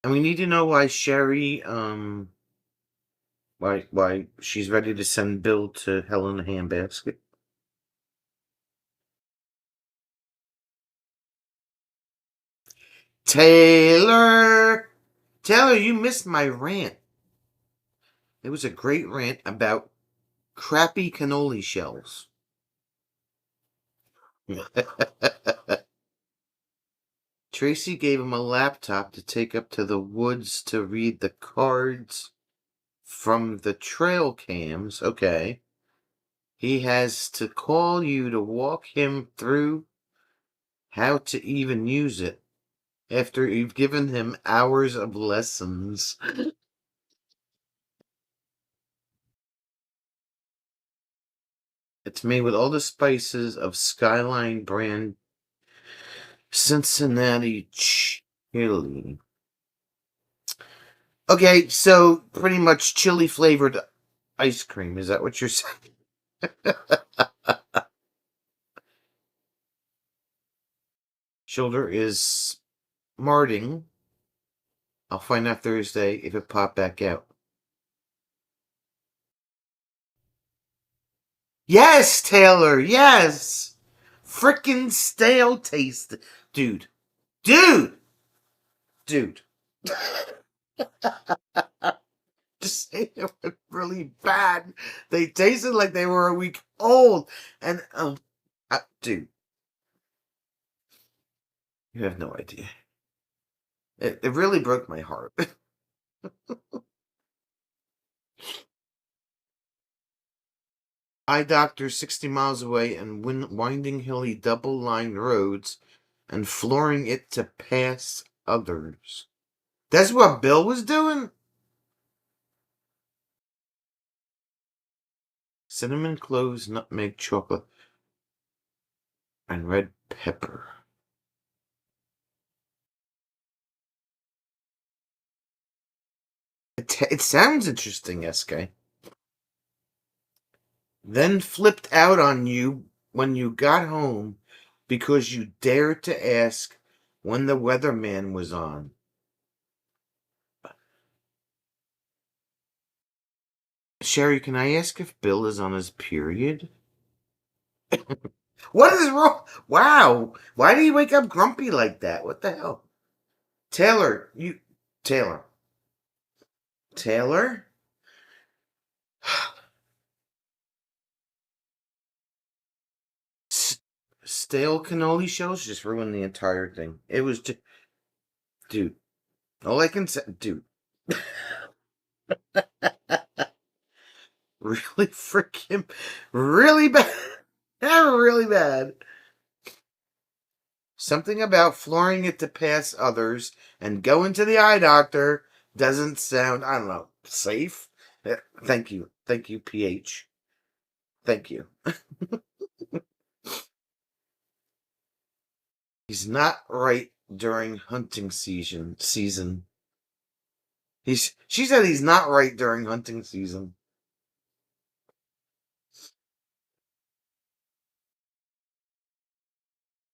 And we need to know why Sherry, why she's ready to send Bill to hell in a handbasket. Taylor, Taylor, you missed my rant. It was a great rant about crappy cannoli shells. Tracy gave him a laptop to take up to the woods to read the cards from the trail cams. Okay. He has to call you to walk him through how to even use it after you've given him hours of lessons. It's made with all the spices of Skyline brand Cincinnati chili. Okay, so pretty much chili flavored ice cream. Is that what you're saying? Shoulder is smarting. I'll find out Thursday if it popped back out. Yes, Taylor, yes! Frickin' stale taste. Dude. Dude! Dude. Just say they were really bad. They tasted like they were a week old. And, dude, you have no idea. It really broke my heart. Eye doctor 60 miles away and winding hilly double lined roads and flooring it to pass others. That's what Bill was doing? Cinnamon cloves, nutmeg, chocolate, and red pepper. It sounds interesting, SK. Then flipped out on you when you got home because you dared to ask when the weatherman was on. Sherry, can I ask if Bill is on his period? What is wrong? Wow. Why did he wake up grumpy like that? What the hell? Taylor, Taylor. Taylor? Stale cannoli shells just ruined the entire thing. It was just, dude. All I can say, dude. Really freaking, really bad. Really bad. Something about flooring it to pass others and going to the eye doctor doesn't sound, I don't know, safe. Thank you. Thank you, PH. Thank you. He's not right during hunting season. She said he's not right during hunting season.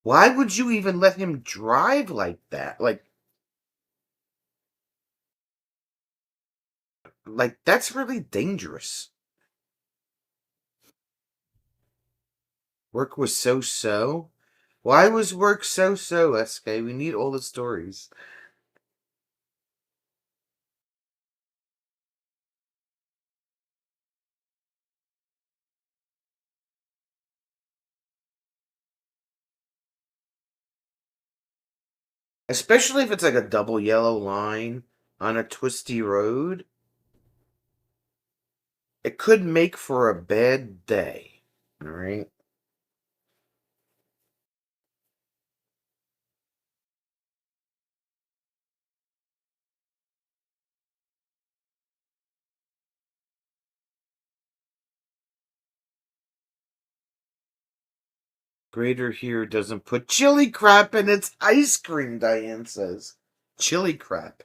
Why would you even let him drive like that? Like that's really dangerous. Work was so. Why was work so, SK? We need all the stories. Especially if it's like a double yellow line on a twisty road. It could make for a bad day. Alright? Grader here doesn't put chili crap in its ice cream, Diane says. Chili crap.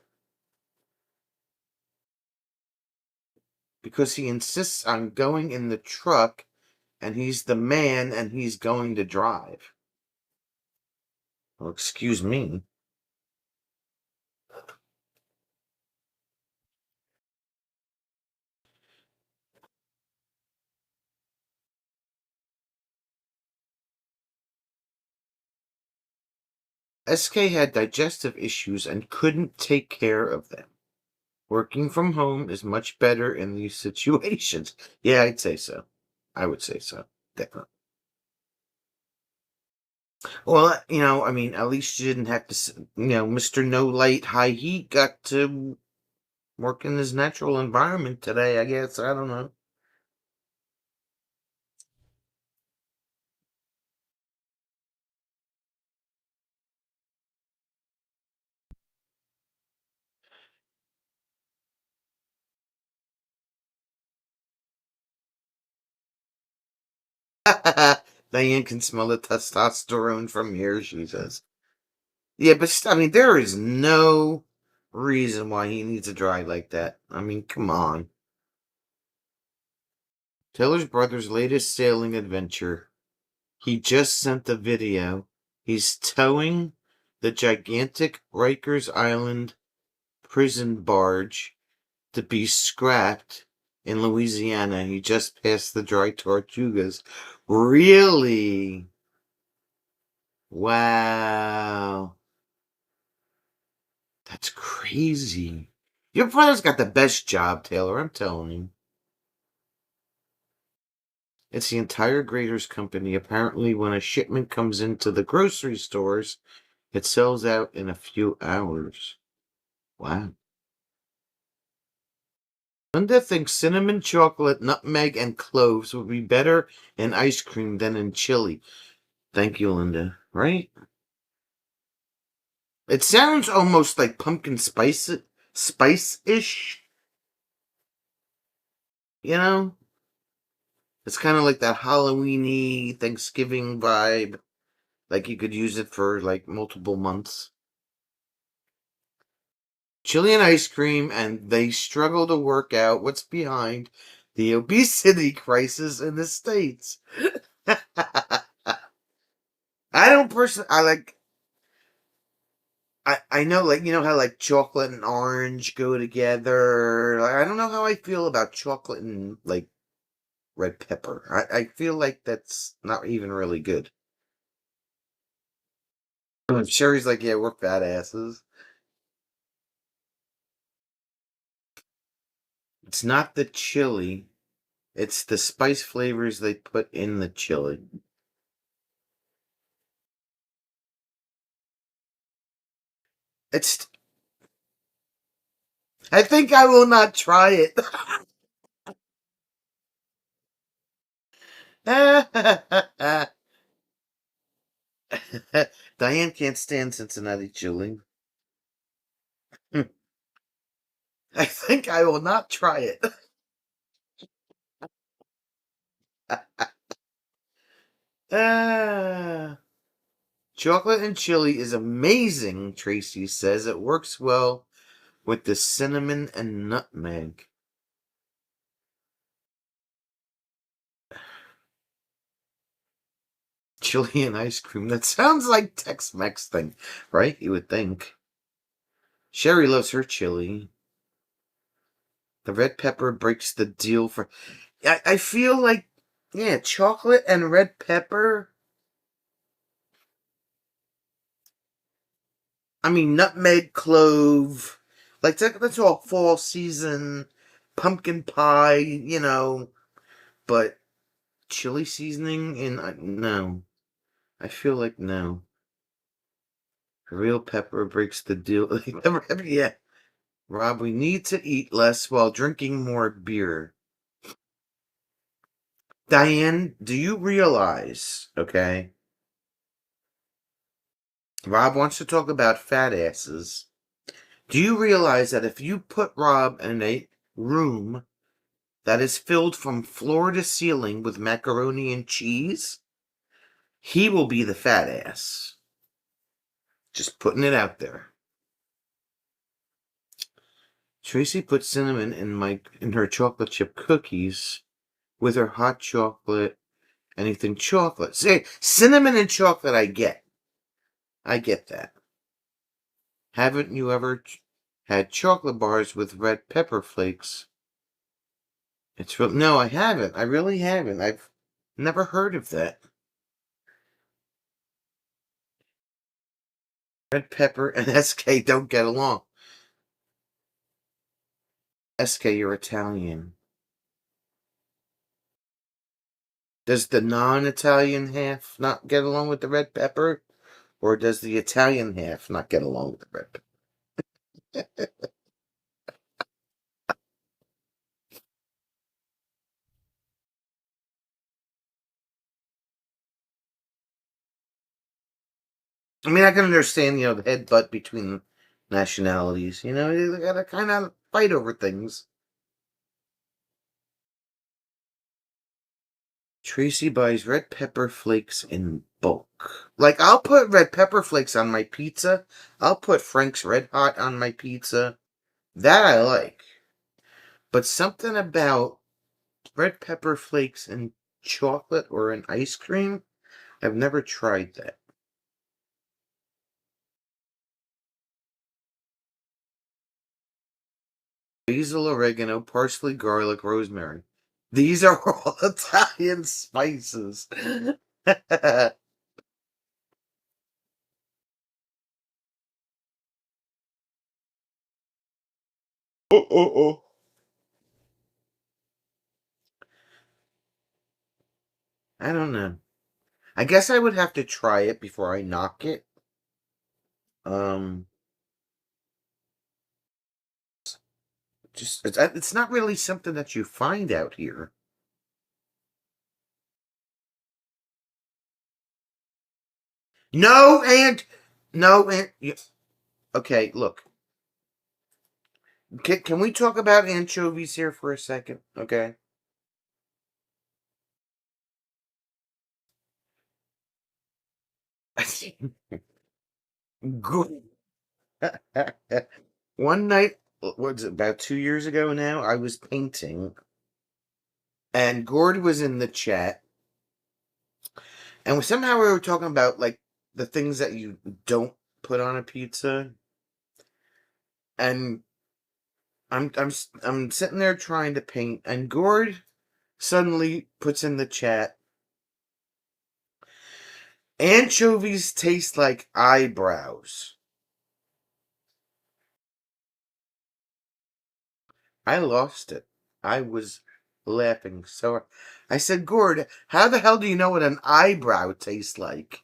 Because he insists on going in the truck and he's the man and he's going to drive. Well, excuse me. SK had digestive issues and couldn't take care of them. Working from home is much better in these situations. Yeah, I'd say so. I would say so. Definitely. Well, I mean, at least you didn't have to, Mr. No Light, High Heat got to work in his natural environment today, I guess. I don't know. Diane can smell the testosterone from here, she says. Yeah, but I mean, there is no reason why he needs to drive like that. I mean, come on. Taylor's brother's latest sailing adventure. He just sent the video. He's towing the gigantic Rikers Island prison barge to be scrapped in Louisiana. He just passed the dry tortugas. Really? Wow. That's crazy. Your brother's got the best job, Taylor, I'm telling you. It's the entire Graders company. Apparently, when a shipment comes into the grocery stores, it sells out in a few hours. Wow. Linda thinks cinnamon chocolate, nutmeg, and cloves would be better in ice cream than in chili. Thank you, Linda. Right? It sounds almost like pumpkin spice-ish. You know? It's kind of like that Halloweeny Thanksgiving vibe. Like you could use it for like multiple months. Chili and ice cream, and they struggle to work out what's behind the obesity crisis in the States. I don't personally, I know, like, how, like, chocolate and orange go together. Like, I don't know how I feel about chocolate and, like, red pepper. I feel like that's not even really good. Sherry's like, yeah, we're fat asses. It's not the chili. It's the spice flavors they put in the chili. It's. I think I will not try it. Diane can't stand Cincinnati chili. I think I will not try it. Ah. Chocolate and chili is amazing, Tracy says. It works well with the cinnamon and nutmeg. Chili and ice cream. That sounds like Tex-Mex thing, right? You would think. Sherry loves her chili. The red pepper breaks the deal for. I feel like, yeah, chocolate and red pepper. I mean, nutmeg, clove. Like, that's all fall season. Pumpkin pie, But chili seasoning and no. I feel like no. Real pepper breaks the deal. Yeah. Rob, we need to eat less while drinking more beer. Diane, do you realize, okay? Rob wants to talk about fat asses. Do you realize that if you put Rob in a room that is filled from floor to ceiling with macaroni and cheese, he will be the fat ass? Just putting it out there. Tracy put cinnamon in her chocolate chip cookies with her hot chocolate, anything chocolate. Say cinnamon and chocolate I get. I get that. Haven't you ever had chocolate bars with red pepper flakes? It's real. No, I haven't. I really haven't. I've never heard of that. Red pepper and SK don't get along. SK, you're Italian. Does the non-Italian half not get along with the red pepper? Or does the Italian half not get along with the red pepper? I mean, I can understand, the headbutt between nationalities. They gotta kind of fight over things. Tracy buys red pepper flakes in bulk. Like, I'll put red pepper flakes on my pizza. I'll put Frank's Red Hot on my pizza. That I like. But something about red pepper flakes in chocolate or in ice cream, I've never tried that. Basil, oregano, parsley, garlic, rosemary. These are all Italian spices. Oh, oh, oh. I don't know. I guess I would have to try it before I knock it. Um, it's not really something that you find out here. No, and no, and okay. Look, can we talk about anchovies here for a second? Okay. Good. One night, what was it, about 2 years ago now? I was painting, and Gord was in the chat, and somehow we were talking about like the things that you don't put on a pizza, and I'm sitting there trying to paint, and Gord suddenly puts in the chat, Anchovies taste like eyebrows. I lost it. I was laughing so. I said, Gord, how the hell do you know what an eyebrow tastes like?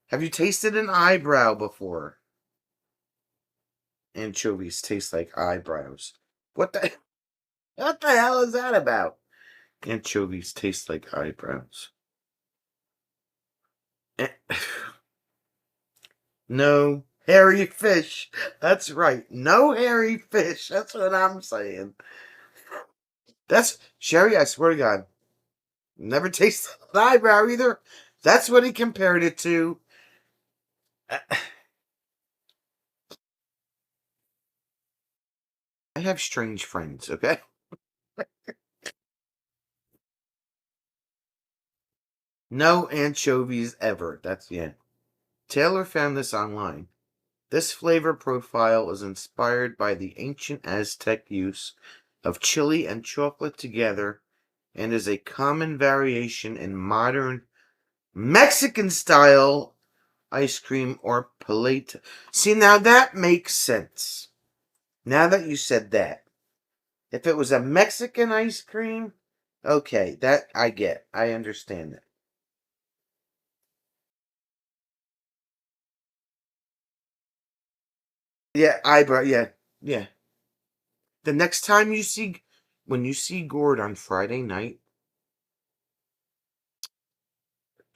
Have you tasted an eyebrow before? Anchovies taste like eyebrows. What the what the hell is that about? Anchovies taste like eyebrows. Eh, no hairy fish. That's right. No hairy fish. That's what I'm saying. That's Sherry, I swear to God. Never tasted an eyebrow either. That's what he compared it to. I have strange friends, okay? No anchovies ever. That's, yeah. Taylor found this online. This flavor profile is inspired by the ancient Aztec use of chili and chocolate together and is a common variation in modern Mexican style ice cream or paleta. See, now that makes sense. Now that you said that. If it was a Mexican ice cream, okay, that I get. I understand that. Yeah, eyebrow. Yeah, yeah. The next time you see, when you see Gord on Friday night,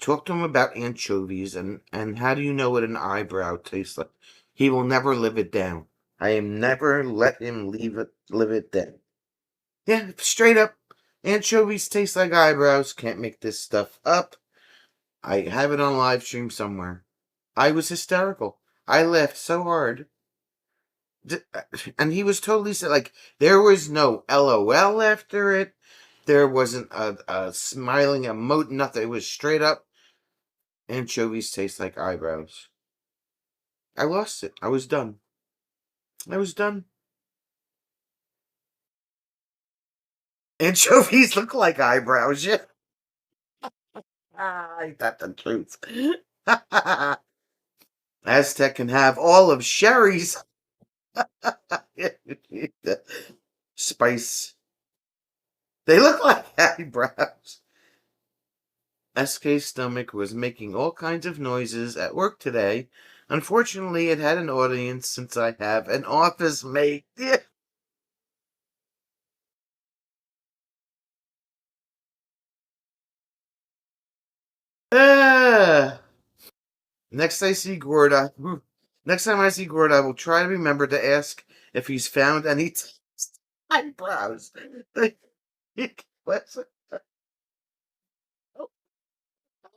talk to him about anchovies and how do you know what an eyebrow tastes like? He will never live it down. I am never let him live it down. Yeah, straight up. Anchovies taste like eyebrows. Can't make this stuff up. I have it on live stream somewhere. I was hysterical. I laughed so hard. And he was totally like, there was no LOL after it. There wasn't a smiling emote, nothing. It was straight up anchovies taste like eyebrows. I lost it. I was done. I was done. Anchovies look like eyebrows. Yeah. Ain't that the truth? Aztec can have all of Sherry's spice. They look like eyebrows. SK's stomach was making all kinds of noises at work today. Unfortunately, it had an audience since I have an office mate. Yeah. Ah. Next I see Gord, next time I see Gord, I will try to remember to ask if he's found any eyebrows. What's it?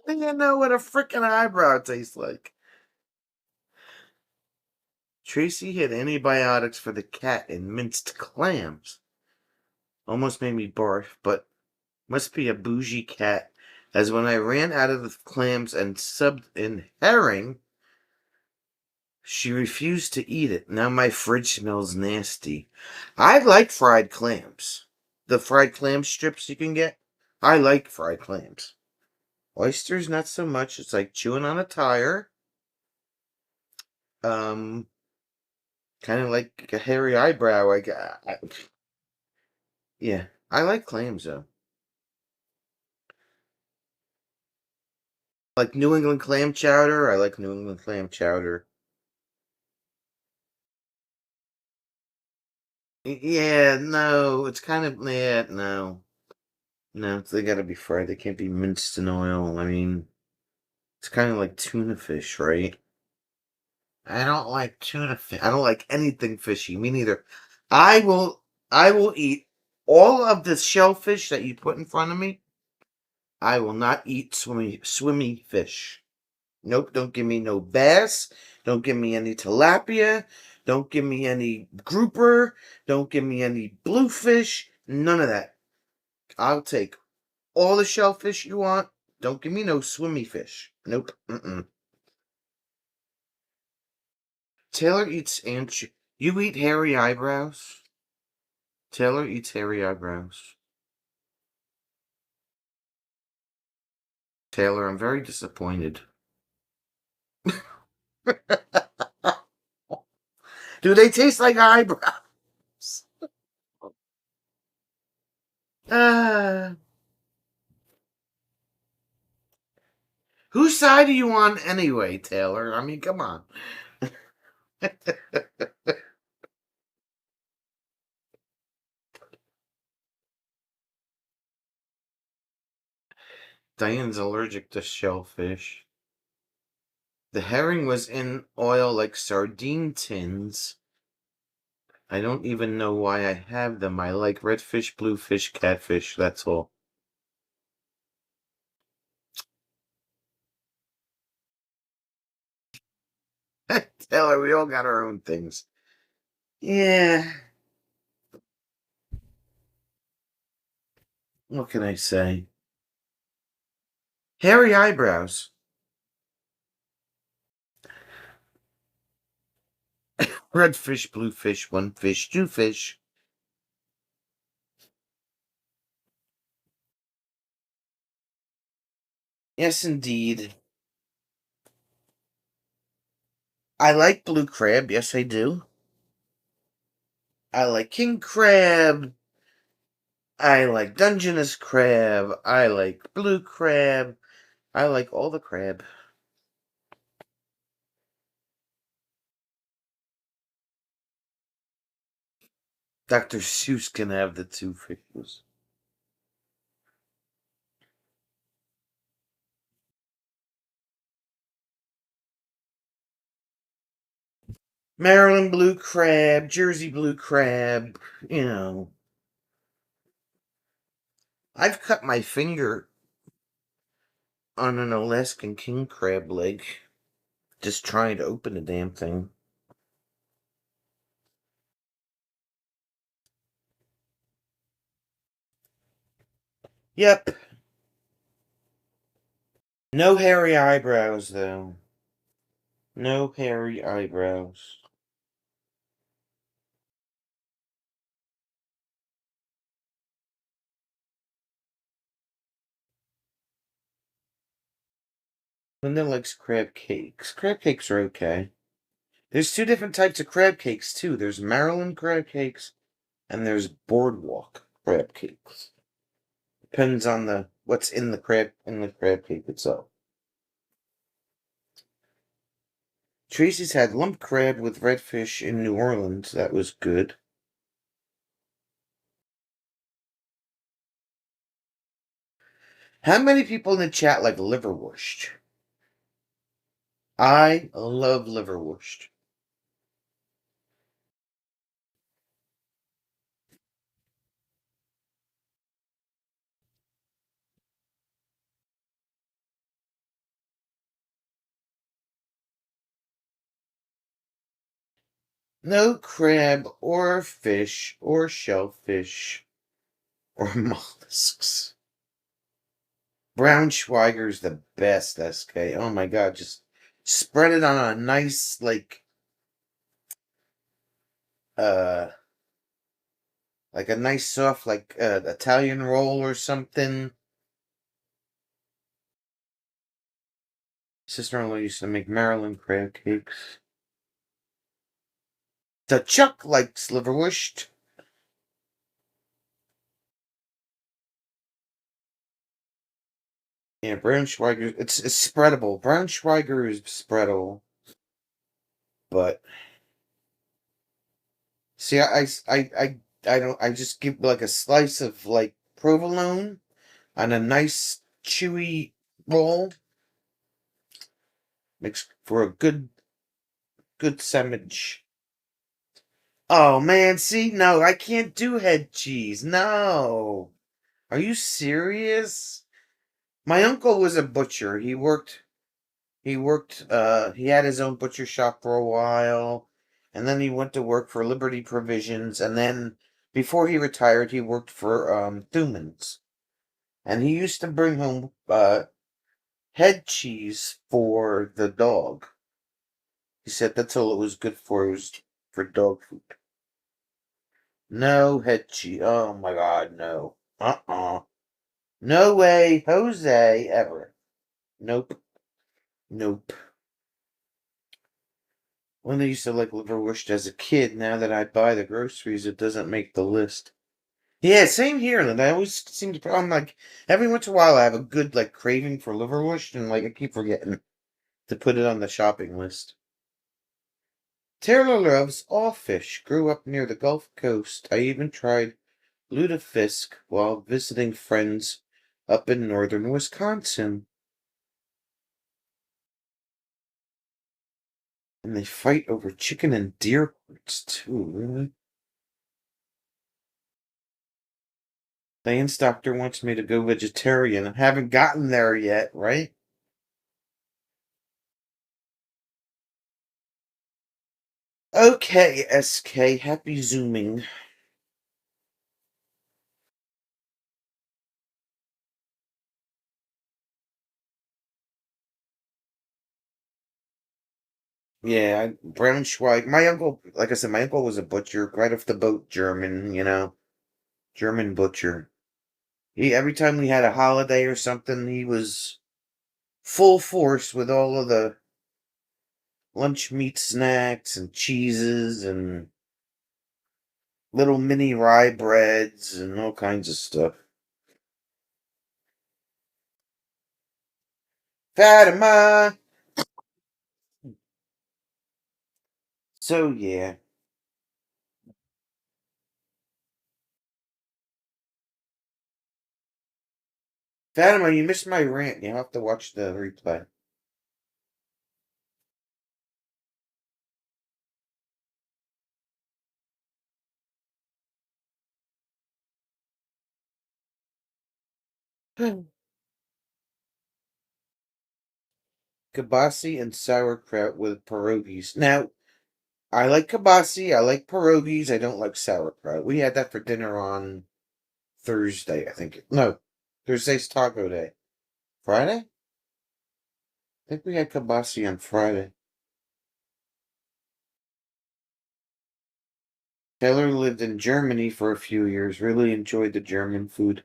I don't know what a freaking eyebrow tastes like. Tracy had antibiotics for the cat and minced clams. Almost made me barf, but must be a bougie cat, as when I ran out of the clams and subbed in herring, she refused to eat it. Now my fridge smells nasty. I like fried clams. The fried clam strips you can get. I like fried clams. Oysters, not so much. It's like chewing on a tire. Um, kind of like a hairy eyebrow. Yeah, I like clams though. Like New England clam chowder. I like New England clam chowder. Yeah, no, it's kind of yeah, no, no. They gotta be fried. They can't be minced in oil. I mean, it's kind of like tuna fish, right? I don't like tuna fish. I don't like anything fishy. Me neither. I will. I will eat all of the shellfish that you put in front of me. I will not eat swimmy fish. Nope. Don't give me no bass. Don't give me any tilapia. Don't give me any grouper. Don't give me any bluefish. None of that. I'll take all the shellfish you want. Don't give me no swimmy fish. Nope. Mm-mm. Taylor eats You eat hairy eyebrows? Taylor eats hairy eyebrows. Taylor, I'm very disappointed. Do they taste like eyebrows? Uh, whose side are you on anyway, Taylor? I mean, come on. Diane's allergic to shellfish. The herring was in oil like sardine tins. I don't even know why I have them. I like redfish, bluefish, catfish. That's all. Taylor, we all got our own things. Yeah. What can I say? Hairy eyebrows. Redfish, bluefish, one fish, two fish. Yes, indeed. I like blue crab. Yes, I do. I like king crab. I like Dungeness crab. I like blue crab. I like all the crab. Dr. Seuss can have the two fishes. Maryland blue crab, Jersey blue crab, you know. I've cut my finger on an Alaskan king crab leg just trying to open the damn thing. Yep. No hairy eyebrows, though. No hairy eyebrows. Linda likes crab cakes. Crab cakes are okay. There's two different types of crab cakes, too. There's Maryland crab cakes and there's boardwalk crab cakes. Depends on the what's in the crab cake itself. Tracy's had lump crab with redfish in New Orleans. That was good. How many people in the chat like liverwurst? I love liverwurst. No crab or fish or shellfish or mollusks. Braunschweiger's the best, SK. Oh my god, just spread it on a nice, uh, like a nice soft, Italian roll or something. Sister-in-law used to make Maryland crab cakes. The Chuck likes liverwurst. Yeah, Braunschweiger. It's spreadable. Braunschweiger is spreadable, but see, I don't. I just give like a slice of like provolone on a nice chewy roll. Makes for a good sandwich. Oh man, see, no, I can't do head cheese. No, are you serious? My uncle was a butcher. He had his own butcher shop for a while, and then he went to work for Liberty Provisions, and then before he retired, he worked for Thuman's. And he used to bring home head cheese for the dog. He said that's all it was good for. It was for dog food. No head cheese. Oh my god, no. No way, Jose, ever. Nope. Nope. When I used to like liverwurst as a kid, now that I buy the groceries, it doesn't make the list. Yeah, same here. And I always seem to. I'm like every once in a while I have a good like craving for liverwurst, and like I keep forgetting to put it on the shopping list. Taylor loves all fish. Grew up near the Gulf Coast. I even tried lutefisk while visiting friends up in northern Wisconsin. And they fight over chicken and deer parts too. Really? Diane's doctor wants me to go vegetarian. I haven't gotten there yet, right? Okay, SK. Happy zooming. Yeah, Braunschweig. My uncle, like I said, my uncle was a butcher, right off the boat, German, German butcher. He every time we had a holiday or something, he was full force with all of the lunch meat snacks and cheeses and little mini rye breads and all kinds of stuff. Fatima. So yeah, Fatima, you missed my rant. You have to watch the replay. Kibasi and sauerkraut with pierogies. Now, I like kibasi. I like pierogies. I don't like sauerkraut. We had that for dinner on Thursday, I think. No, Thursday's Taco Day. Friday? I think we had kibasi on Friday. Taylor lived in Germany for a few years. Really enjoyed the German food.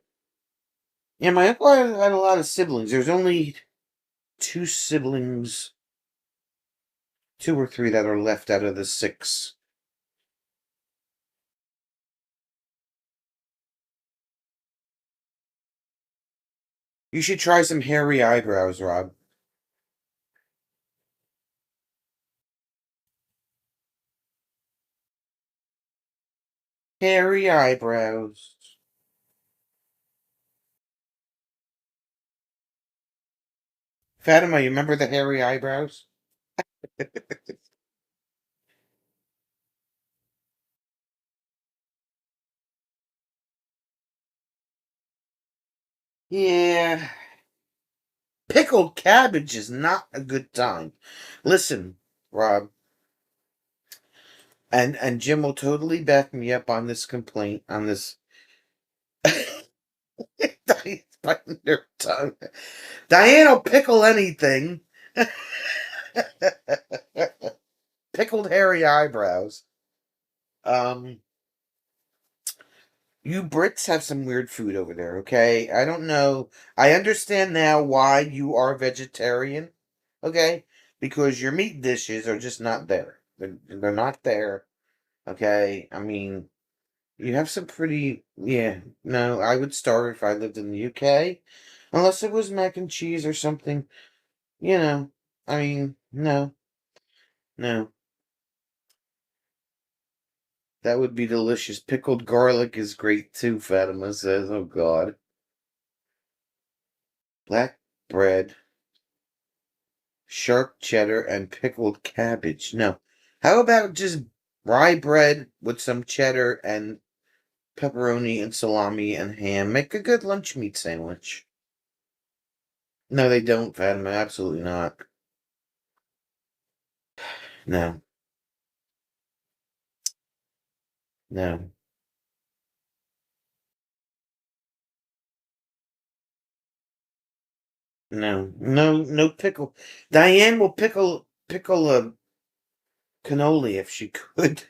Yeah, my uncle had a lot of siblings. There's only two siblings, two or three that are left out of the six. You should try some hairy eyebrows, Rob. Hairy eyebrows. Fatima, you remember the hairy eyebrows? Yeah. Pickled cabbage is not a good time. Listen, Rob, and Jim will totally back me up on this complaint, on this. Diane's biting her tongue. Diane will pickle anything. Pickled hairy eyebrows. Um, you Brits have some weird food over there, okay? I don't know. I understand now why you are vegetarian, okay? Because your meat dishes are just not there. They're not there, okay? I mean, you have some pretty, yeah, no, I would starve if I lived in the UK. Unless it was mac and cheese or something, you know. I mean, no, no. That would be delicious. Pickled garlic is great too, Fatima says. Oh, God. Black bread, sharp cheddar, and pickled cabbage. No. How about just rye bread with some cheddar and pepperoni and salami and ham? Make a good lunch meat sandwich. No, they don't, Fatima. Absolutely not. No, no, no, no, no pickle. Diane will pickle a cannoli if she could.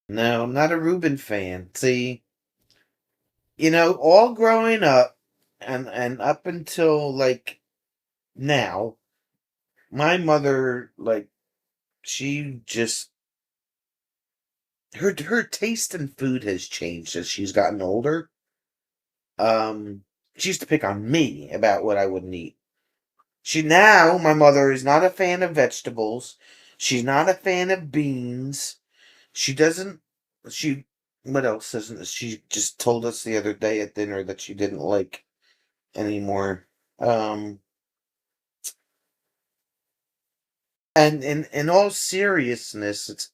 No, I'm not a Reuben fan. See? all growing up and up until like now, my mother, like, she just her taste in food has changed as she's gotten older. Um, she used to pick on me about what I wouldn't eat. My mother is not a fan of vegetables. She's not a fan of beans. She doesn't, she, what else doesn't, she just told us the other day at dinner that she didn't like anymore. Um, and in all seriousness,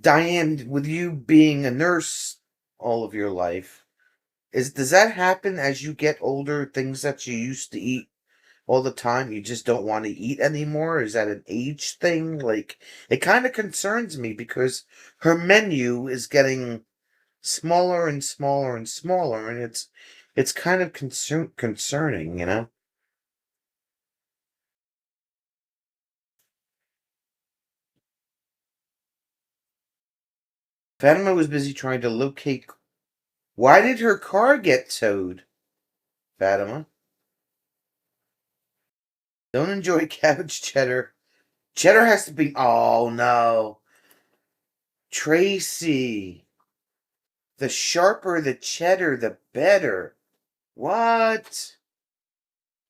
Diane, with you being a nurse all of your life, does that happen as you get older? Things that you used to eat all the time, you just don't want to eat anymore? Is that an age thing? Like, it kind of concerns me because her menu is getting smaller and smaller and smaller, and it's kind of concerning. Fatima was busy trying to locate. Why did her car get towed, Fatima? Don't enjoy cabbage cheddar. Cheddar has to be. Oh no, Tracy. The sharper the cheddar, the better. What?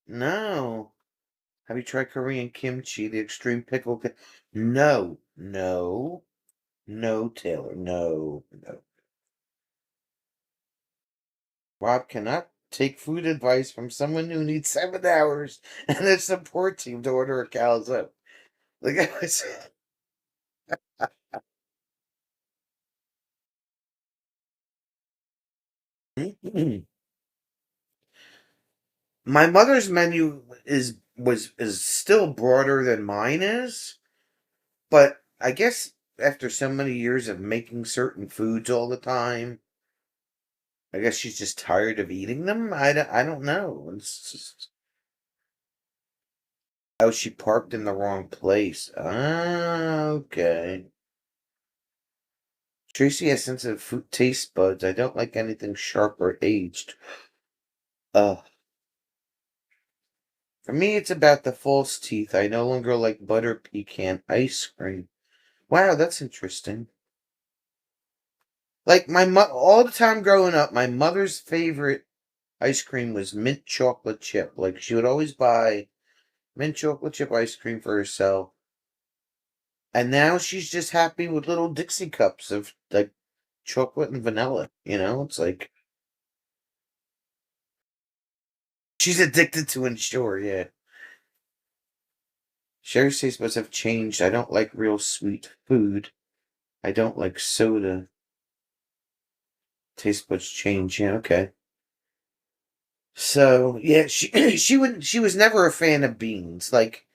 No. Have you tried Korean kimchi, the extreme pickle? No, no, no, Taylor, no, no. Rob cannot take food advice from someone who needs 7 hours and a support team to order a calzone. Like I was. My mother's menu is still broader than mine is, but I guess after so many years of making certain foods all the time, I guess she's just tired of eating them. I don't know. It's just, oh, she parked in the wrong place. Ah, okay. Tracy has sensitive food taste buds. I don't like anything sharp or aged. Uh, for me, it's about the false teeth. I no longer like butter pecan ice cream. Wow, that's interesting. Like all the time growing up, my mother's favorite ice cream was mint chocolate chip. Like she would always buy mint chocolate chip ice cream for herself. And now she's just happy with little Dixie cups of like chocolate and vanilla. It's like she's addicted to Ensure, yeah. Sherry's taste buds have changed. I don't like real sweet food. I don't like soda. Taste buds change, yeah, okay. So yeah, she she was never a fan of beans. Like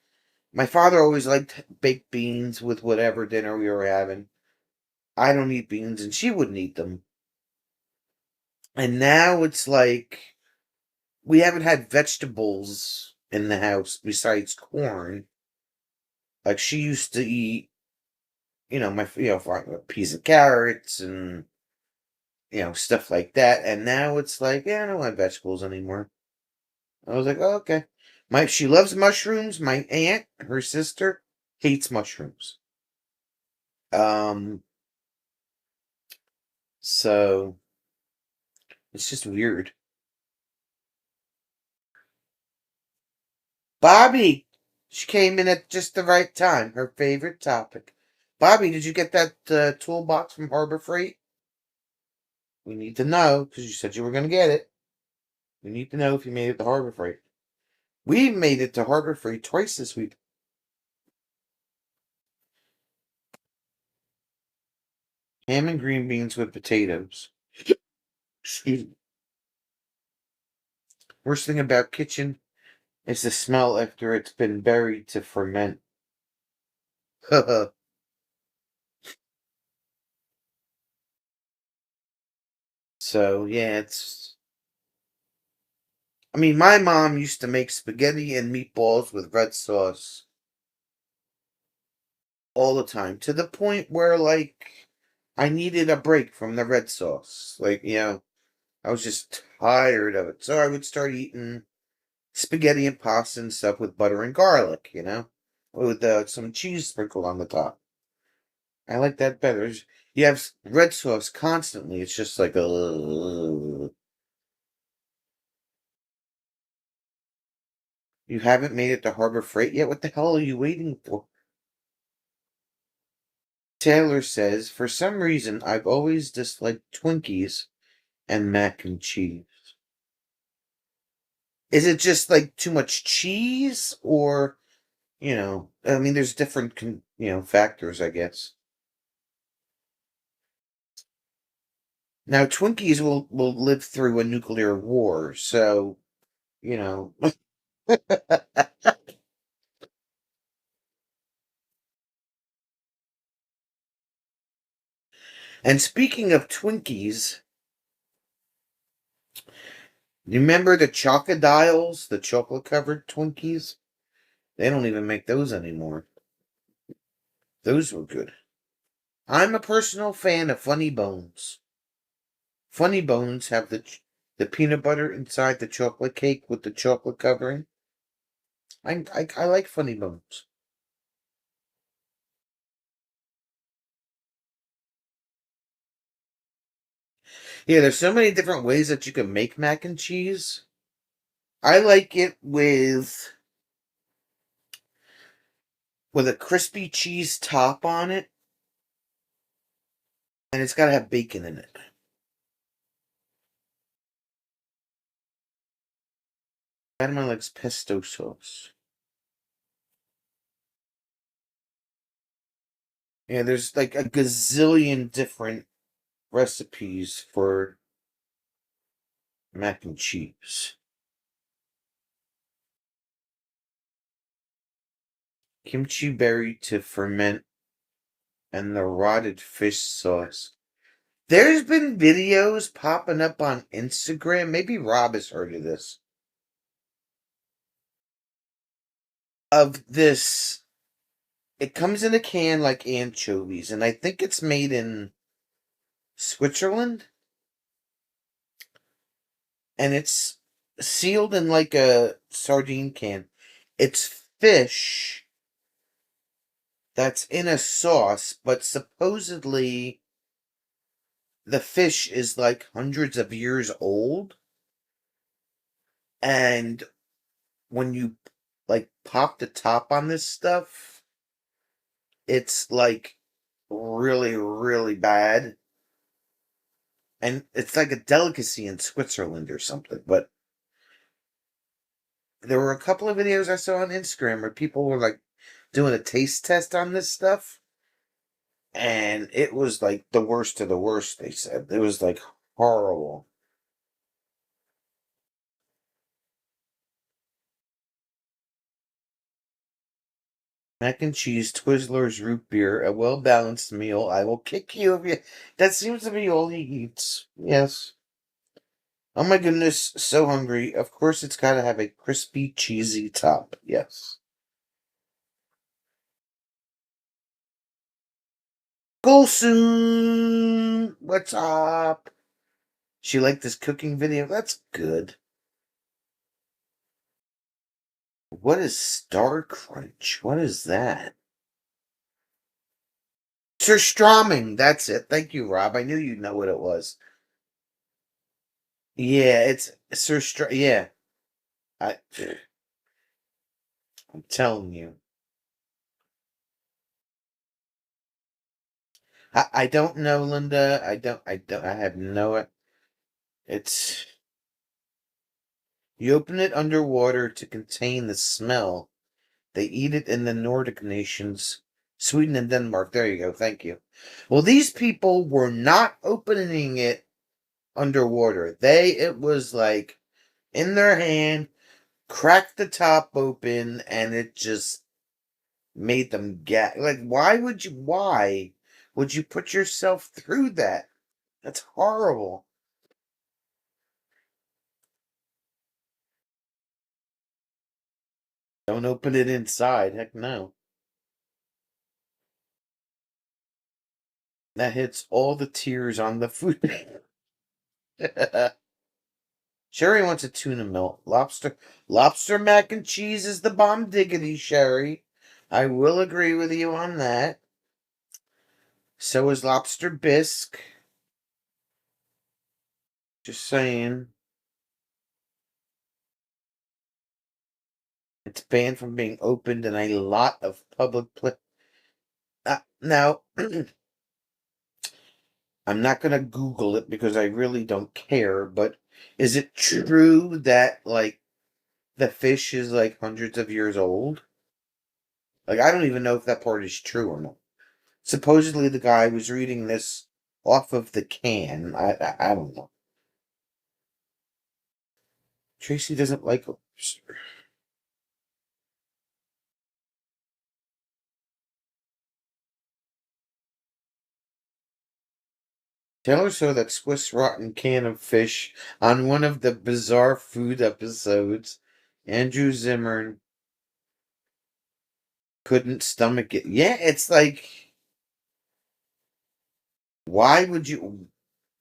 my father always liked baked beans with whatever dinner we were having. I don't eat beans, and she wouldn't eat them. And now it's like we haven't had vegetables in the house besides corn. Like she used to eat, peas and carrots and stuff like that. And now it's like, yeah, I don't want vegetables anymore. I was like, oh, okay. She loves mushrooms. My aunt, her sister, hates mushrooms. Um, so it's just weird. Bobby, she came in at just the right time. Her favorite topic. Bobby, did you get that toolbox from Harbor Freight? We need to know because you said you were going to get it. We need to know if you made it to Harbor Freight. We made it to Harbor Freight twice this week. Ham and green beans with potatoes. Excuse me. Worst thing about kitchen is the smell after it's been buried to ferment. So yeah, it's. I mean, my mom used to make spaghetti and meatballs with red sauce all the time to the point where like I needed a break from the red sauce. Like, I was just tired of it. So I would start eating spaghetti and pasta and stuff with butter and garlic, with some cheese sprinkled on the top. I like that better. You have red sauce constantly. It's just like, you haven't made it to Harbor Freight yet? What the hell are you waiting for? Taylor says, for some reason, I've always disliked Twinkies and mac and cheese. Is it just like too much cheese, or I mean, there's different factors, I guess. Now Twinkies will live through a nuclear war, so you know. And speaking of Twinkies, you remember the Chocodiles, the chocolate covered Twinkies? They don't even make those anymore. Those were good. I'm a personal fan of Funny Bones. Funny Bones have the peanut butter inside the chocolate cake with the chocolate covering. I like Funny Bones. Yeah, there's so many different ways that you can make mac and cheese. I like it with a crispy cheese top on it, and it's got to have bacon in it. Fatima likes pesto sauce. Yeah, there's like a gazillion different recipes for mac and cheese. Kimchi berry to ferment and the rotted fish sauce. There's been videos popping up on Instagram. Maybe Rob has heard of this. Of this. It comes in a can like anchovies, and I think it's made in Switzerland. And it's sealed in like a sardine can. It's fish that's in a sauce, but supposedly the fish is like hundreds of years old. And when you like pop the top on this stuff, it's like really, really bad. And it's like a delicacy in Switzerland or something. But there were a couple of videos I saw on Instagram where people were like doing a taste test on this stuff. And it was like the worst of the worst, they said. It was like horrible. Mac and cheese, Twizzlers, root beer, a well balanced meal. I will kick you if you. That seems to be all he eats. Yes. Oh my goodness, so hungry. Of course, it's got to have a crispy, cheesy top. Yes. Golsoon! What's up? She liked this cooking video? That's good. What is Star Crunch? What is that? Surströmming. That's it. Thank you, Rob. I knew you'd know what it was. Yeah, it's Surstr. Yeah, I, I'm telling you. I don't know, Linda. I don't. I have no. It's you open it underwater to contain the smell. They eat it in the Nordic nations, Sweden and Denmark. There you go. Thank you. Well, these people were not opening it underwater. It was like in their hand, cracked the top open, and it just made them gag. Like, why would you put yourself through that? That's horrible. Don't open it inside. Heck no. That hits all the tears on the food. Sherry wants a tuna melt. Lobster mac and cheese is the bomb diggity, Sherry. I will agree with you on that. So is lobster bisque. Just saying. It's banned from being opened in a lot of public now, I'm not going to Google it because I really don't care, but is it true that, like, the fish is, like, hundreds of years old? Like, I don't even know if that part is true or not. Supposedly the guy was reading this off of the can. I don't know. Tracy doesn't like lobster. Taylor saw that Swiss rotten can of fish on one of the bizarre food episodes. Andrew Zimmern couldn't stomach it. Yeah, it's like, why would you?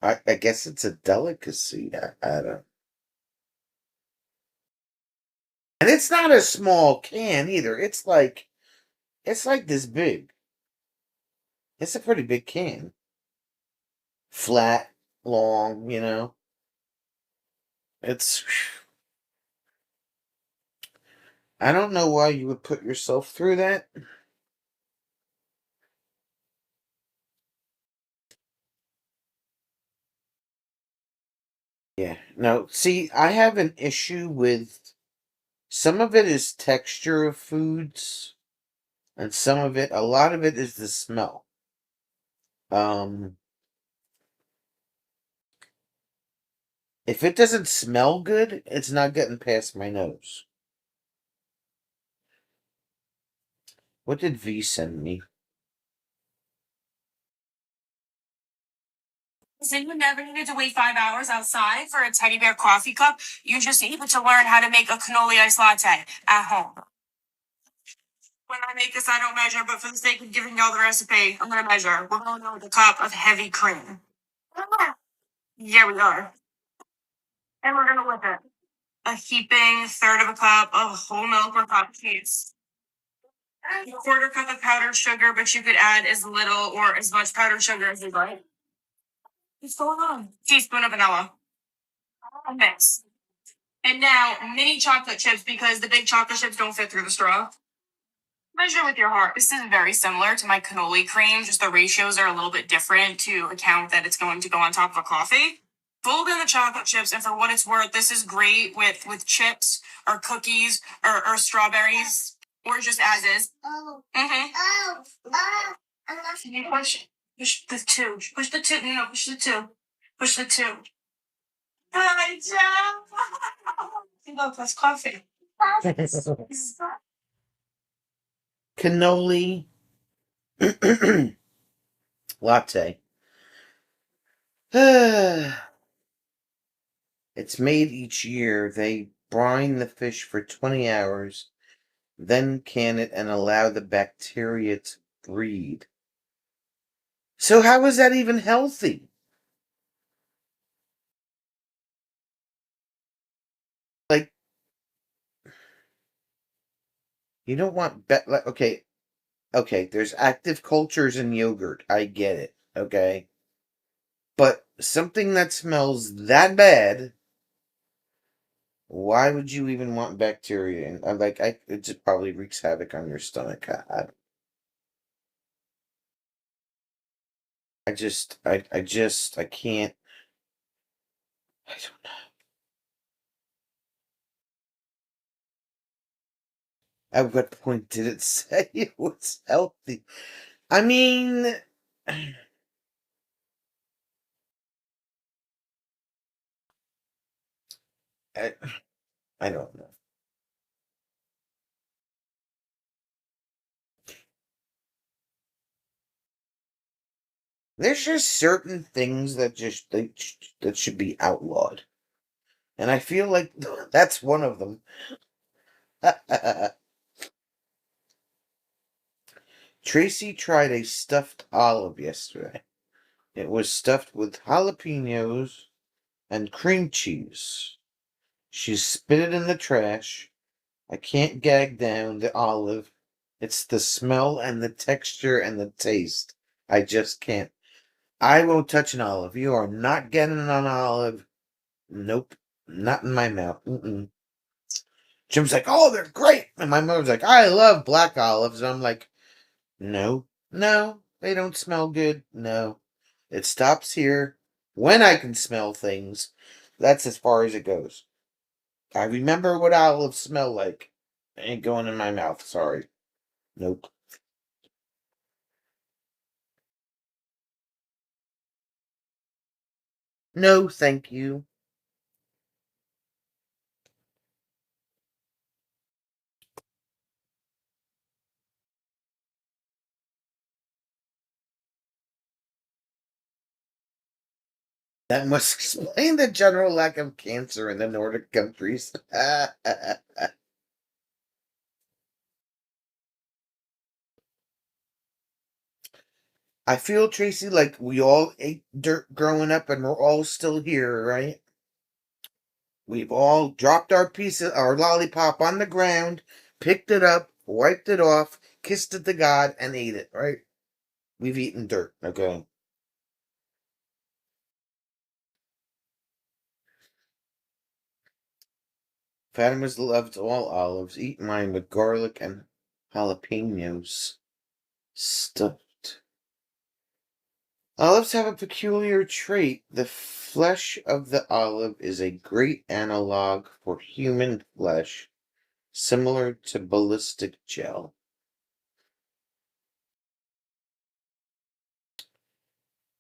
I guess it's a delicacy. I don't. And it's not a small can either. It's like this big. It's a pretty big can. Flat, long. It's. I don't know why you would put yourself through that. Yeah. No, see, I have an issue with some of it is texture of foods, and a lot of it is the smell. Um, if it doesn't smell good, it's not getting past my nose. What did V send me? So you never needed to wait 5 hours outside for a teddy bear coffee cup. You just needed to learn how to make a cannoli iced latte at home. When I make this, I don't measure, but for the sake of giving y'all the recipe, I'm gonna measure. We're going in with a cup of heavy cream. Yeah, we are. And we're gonna whip it. A heaping third of a cup of whole milk or cottage cheese. A quarter cup of powdered sugar, but you could add as little or as much powdered sugar as you'd like. What's going on? Teaspoon of vanilla. A mix. And now mini chocolate chips because the big chocolate chips don't fit through the straw. Measure with your heart. This is very similar to my cannoli cream, just the ratios are a little bit different to account that it's going to go on top of a coffee. Fold in the chocolate chips, and for what it's worth, this is great with chips or cookies or strawberries or just as is. Oh. Mm-hmm. Oh. Oh. Can you push the two? Push the two. No, push the two. Push the two. Hi, Joe. Look, that's coffee. Cannoli latte. It's made each year. They brine the fish for 20 hours, then can it and allow the bacteria to breed. So how is that even healthy? Like, you don't want like, okay, there's active cultures in yogurt. I get it, okay? But something that smells that bad, why would you even want bacteria? And it just probably wreaks havoc on your stomach. I can't. I don't know. At what point did it say it was healthy? I mean, I, I don't know. There's just certain things that should be outlawed, and I feel like that's one of them. Tracy tried a stuffed olive yesterday. It was stuffed with jalapenos and cream cheese. She spit it in the trash. I can't gag down the olive. It's the smell and the texture and the taste. I just can't. I won't touch an olive. You are not getting an olive. Nope. Not in my mouth. Mm-mm. Jim's like, oh, they're great. And my mother's like, I love black olives. And I'm like, no, no, they don't smell good. No. It stops here. When I can smell things, that's as far as it goes. I remember what olives smell like. Ain't going in my mouth. Sorry. Nope. No, thank you. That must explain the general lack of cancer in the Nordic countries. I feel, Tracy, like we all ate dirt growing up and we're all still here, right? We've all dropped our piece of our lollipop on the ground, picked it up, wiped it off, kissed it to God, and ate it, right? We've eaten dirt, okay? Fatima's loved all olives. Eat mine with garlic and jalapenos. Stuffed. Olives have a peculiar trait. The flesh of the olive is a great analog for human flesh, similar to ballistic gel.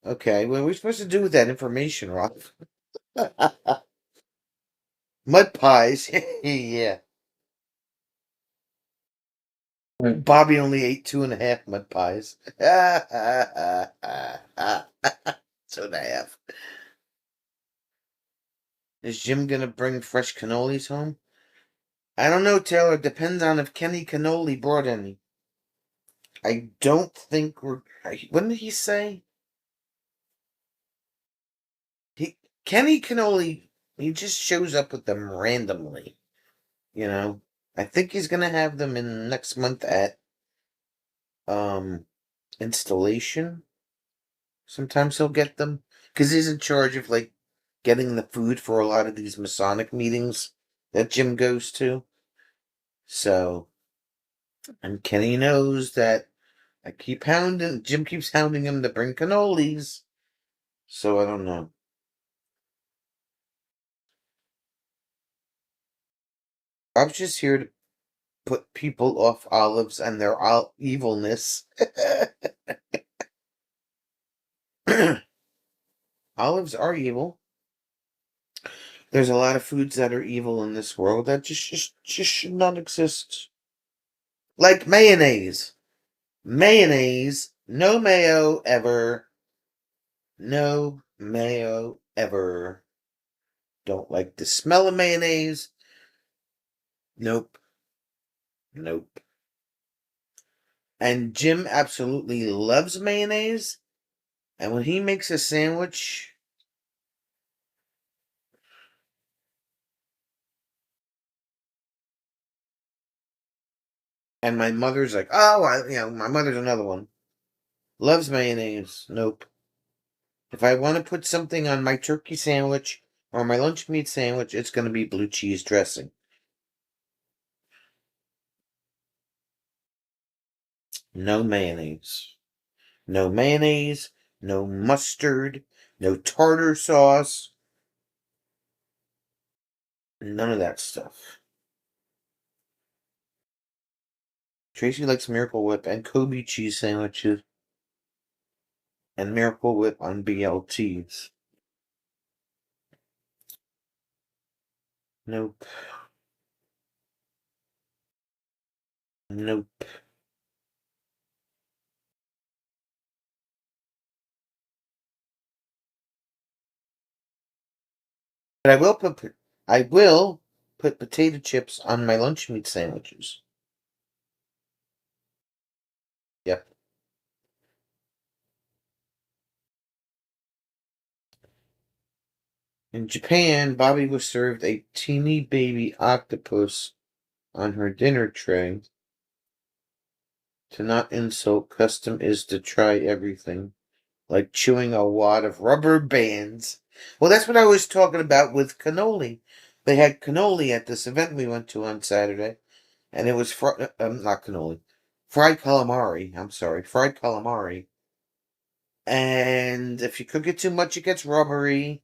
Okay, what are we supposed to do with that information, Rob? Mud pies. Yeah. Bobby only ate 2.5 mud pies. 2.5. Is Jim gonna bring fresh cannolis home? I don't know, Taylor. Depends on if Kenny Cannoli brought any. I don't think we're. What did he say? He Kenny Cannoli. He just shows up with them randomly. You know. I think he's gonna have them in next month at um installation. Sometimes he'll get them because he's in charge of like getting the food for a lot of these Masonic meetings that Jim goes to. So, and Kenny knows that I keep hounding. Jim keeps hounding him to bring cannolis. So I don't know. I was just here to put people off olives and their evilness. Olives are evil. There's a lot of foods that are evil in this world that just should not exist. Like mayonnaise. Mayonnaise. No mayo ever. No mayo ever. Don't like the smell of mayonnaise. Nope. Nope. And Jim absolutely loves mayonnaise. And when he makes a sandwich, and my mother's like, oh, my mother's another one. Loves mayonnaise. Nope. If I want to put something on my turkey sandwich or my lunch meat sandwich, it's going to be blue cheese dressing. No mayonnaise. No mayonnaise. No mustard. No tartar sauce. None of that stuff. Tracy likes Miracle Whip and Kobe cheese sandwiches and Miracle Whip on BLTs. Nope. Nope. But I will put potato chips on my lunch meat sandwiches. Yep. In Japan, Bobby was served a teeny baby octopus on her dinner tray. To not insult, custom is to try everything, like chewing a wad of rubber bands. Well, that's what I was talking about with cannoli. They had cannoli at this event we went to on Saturday, and it was not cannoli, fried calamari. I'm sorry, fried calamari. And if you cook it too much, it gets rubbery.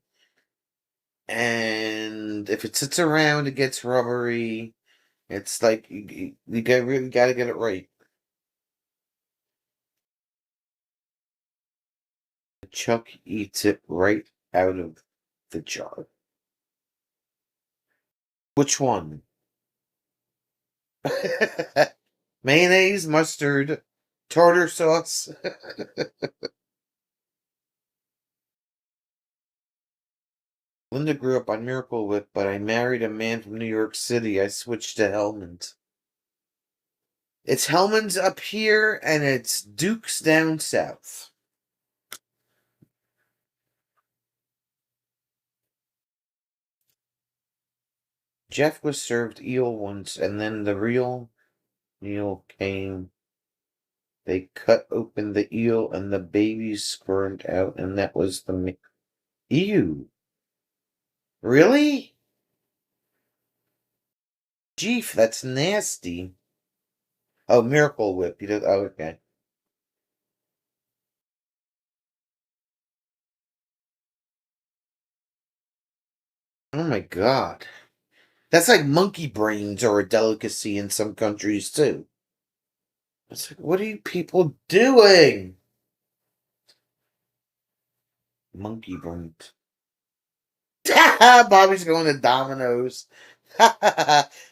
And if it sits around, it gets rubbery. It's like you really got to get it right. Chuck eats it right out of the jar. Which one? Mayonnaise, mustard, tartar sauce. Linda grew up on Miracle Whip, but I married a man from New York City. I switched to Hellman's. It's Hellman's up here, and it's Duke's down south. Jeff was served eel once, and then the real eel came. They cut open the eel, and the baby squirmed out, and that was the ew. Really? Jeef, that's nasty. Oh, Miracle Whip. You did. Oh, okay. Oh my god. That's like monkey brains are a delicacy in some countries too. It's like, what are you people doing? Monkey brains. Bobby's going to Domino's.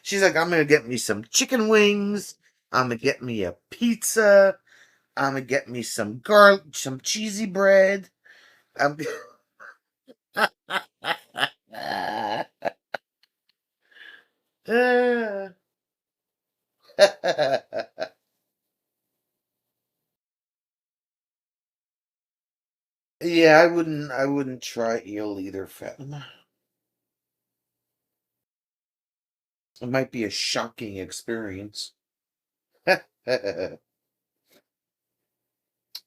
She's like, I'm gonna get me some chicken wings. I'm gonna get me a pizza. I'm gonna get me some garlic, some cheesy bread. I'm. Yeah, I wouldn't try eel either, Fatima. It might be a shocking experience.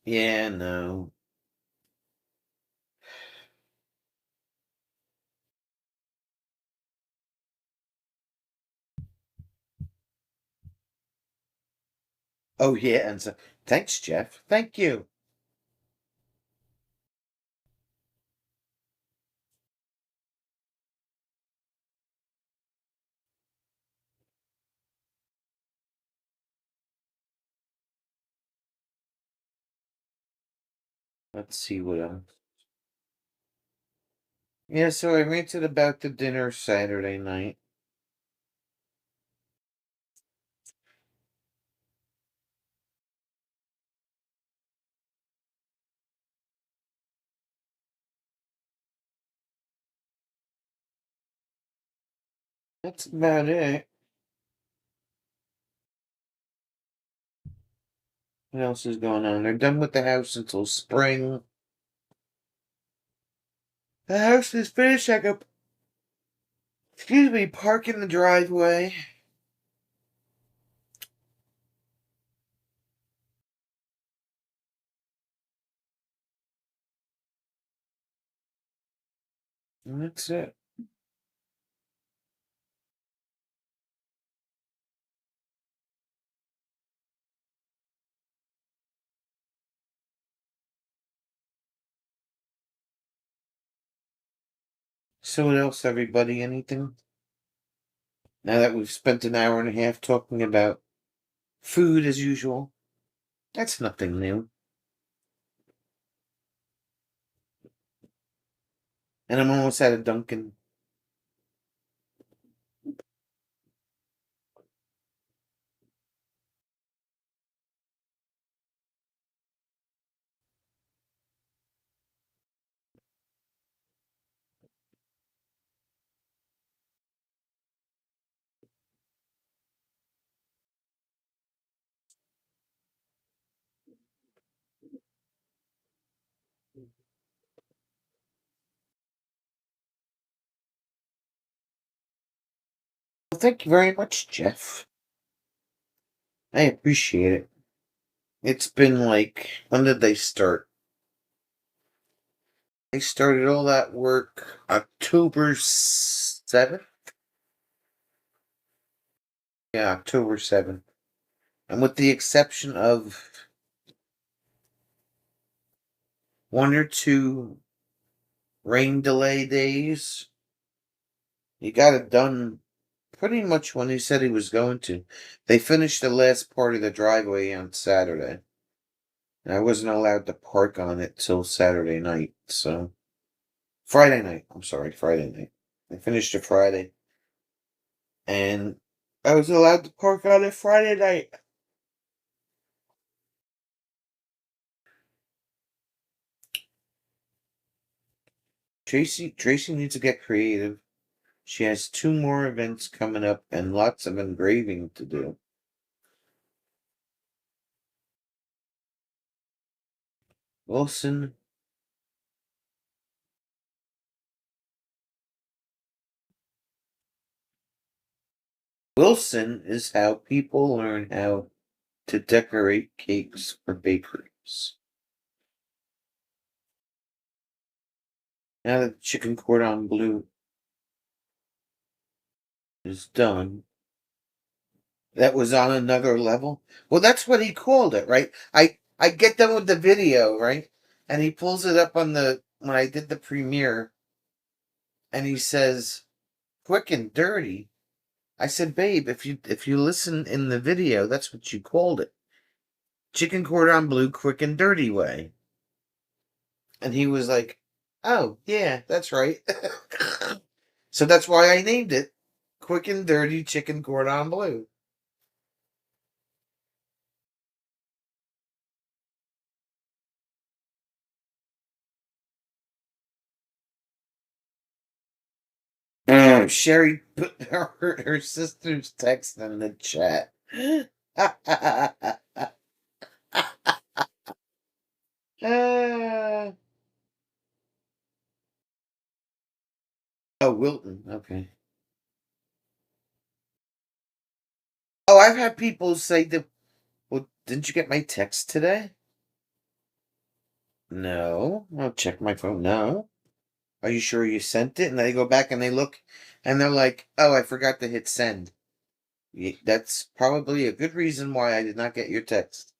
Yeah, no. Oh yeah, and so thanks, Jeff. Thank you. Let's see what else. Yeah, so I ranted about the dinner Saturday night. That's about it. What else is going on? They're done with the house until spring. The house is finished. I go, excuse me, park in the driveway. And that's it. So what else, everybody? Anything? Now that we've spent an hour and a half talking about food as usual, that's nothing new. And I'm almost out of Dunkin'. Well, thank you very much, Jeff. I appreciate it. It's been like, when did they start? They started all that work October 7th? Yeah, October 7th. And with the exception of one or two rain delay days, he got it done pretty much when he said he was going to. They finished the last part of the driveway on Saturday. And I wasn't allowed to park on it till Saturday night, so Friday night. I'm sorry, Friday night. They finished it Friday. And I was allowed to park on it Friday night. Tracy needs to get creative. She has two more events coming up and lots of engraving to do. Wilson Wilson is how people learn how to decorate cakes for bakeries. Now that the chicken cordon bleu is done, that was on another level. Well, that's what he called it, right? I get done with the video, right? And he pulls it up on the when I did the premiere, and he says, "Quick and dirty." I said, "Babe, if you listen in the video, that's what you called it, chicken cordon bleu, quick and dirty way." And he was like, "Oh yeah, that's right." So that's why I named it Quick and Dirty Chicken Cordon Bleu. Sherry put her sister's text in the chat. Uh, oh, Wilton. Okay. Oh, I've had people say that. Well, didn't you get my text today? No. I'll check my phone. No. Are you sure you sent it? And they go back and they look, and they're like, "Oh, I forgot to hit send." That's probably a good reason why I did not get your text.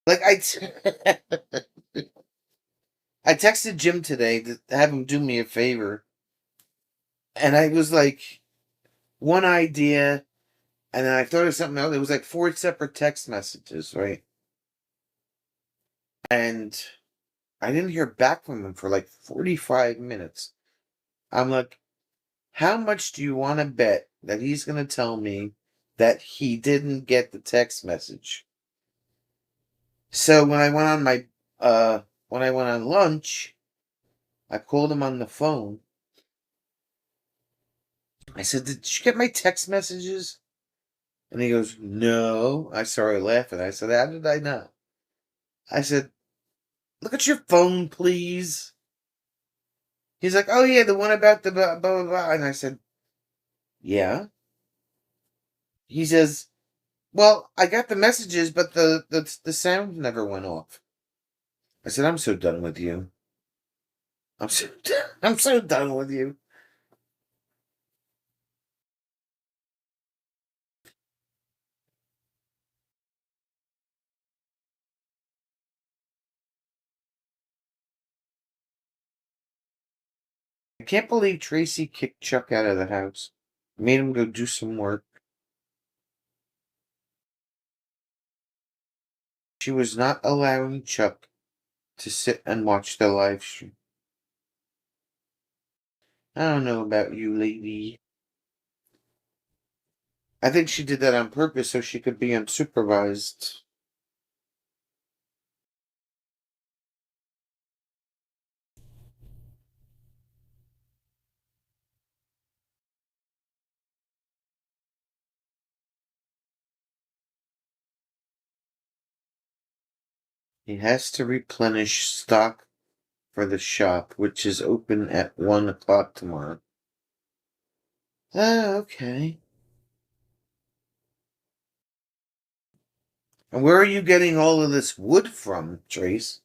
Like I texted Jim today to have him do me a favor, and I was like, one idea, and then I thought of something else. It was like four separate text messages, right? And I didn't hear back from him for like 45 minutes. I'm like, how much do you want to bet that he's going to tell me that he didn't get the text message? So when I went on lunch, I called him on the phone. I said, "Did you get my text messages?" And he goes, "No." I started laughing. I said, "How did I know?" I said, "Look at your phone, please." He's like, "Oh yeah, the one about the blah blah blah." And I said, "Yeah." He says, "Well, I got the messages, but the sound never went off." I said, "I'm so done with you. I'm so I'm so done with you." I can't believe Tracy kicked Chuck out of the house. Made him go do some work. She was not allowing Chuck to sit and watch the live stream. I don't know about you, lady. I think she did that on purpose so she could be unsupervised. He has to replenish stock for the shop, which is open at 1 o'clock tomorrow. Oh, okay. And where are you getting all of this wood from, Trace?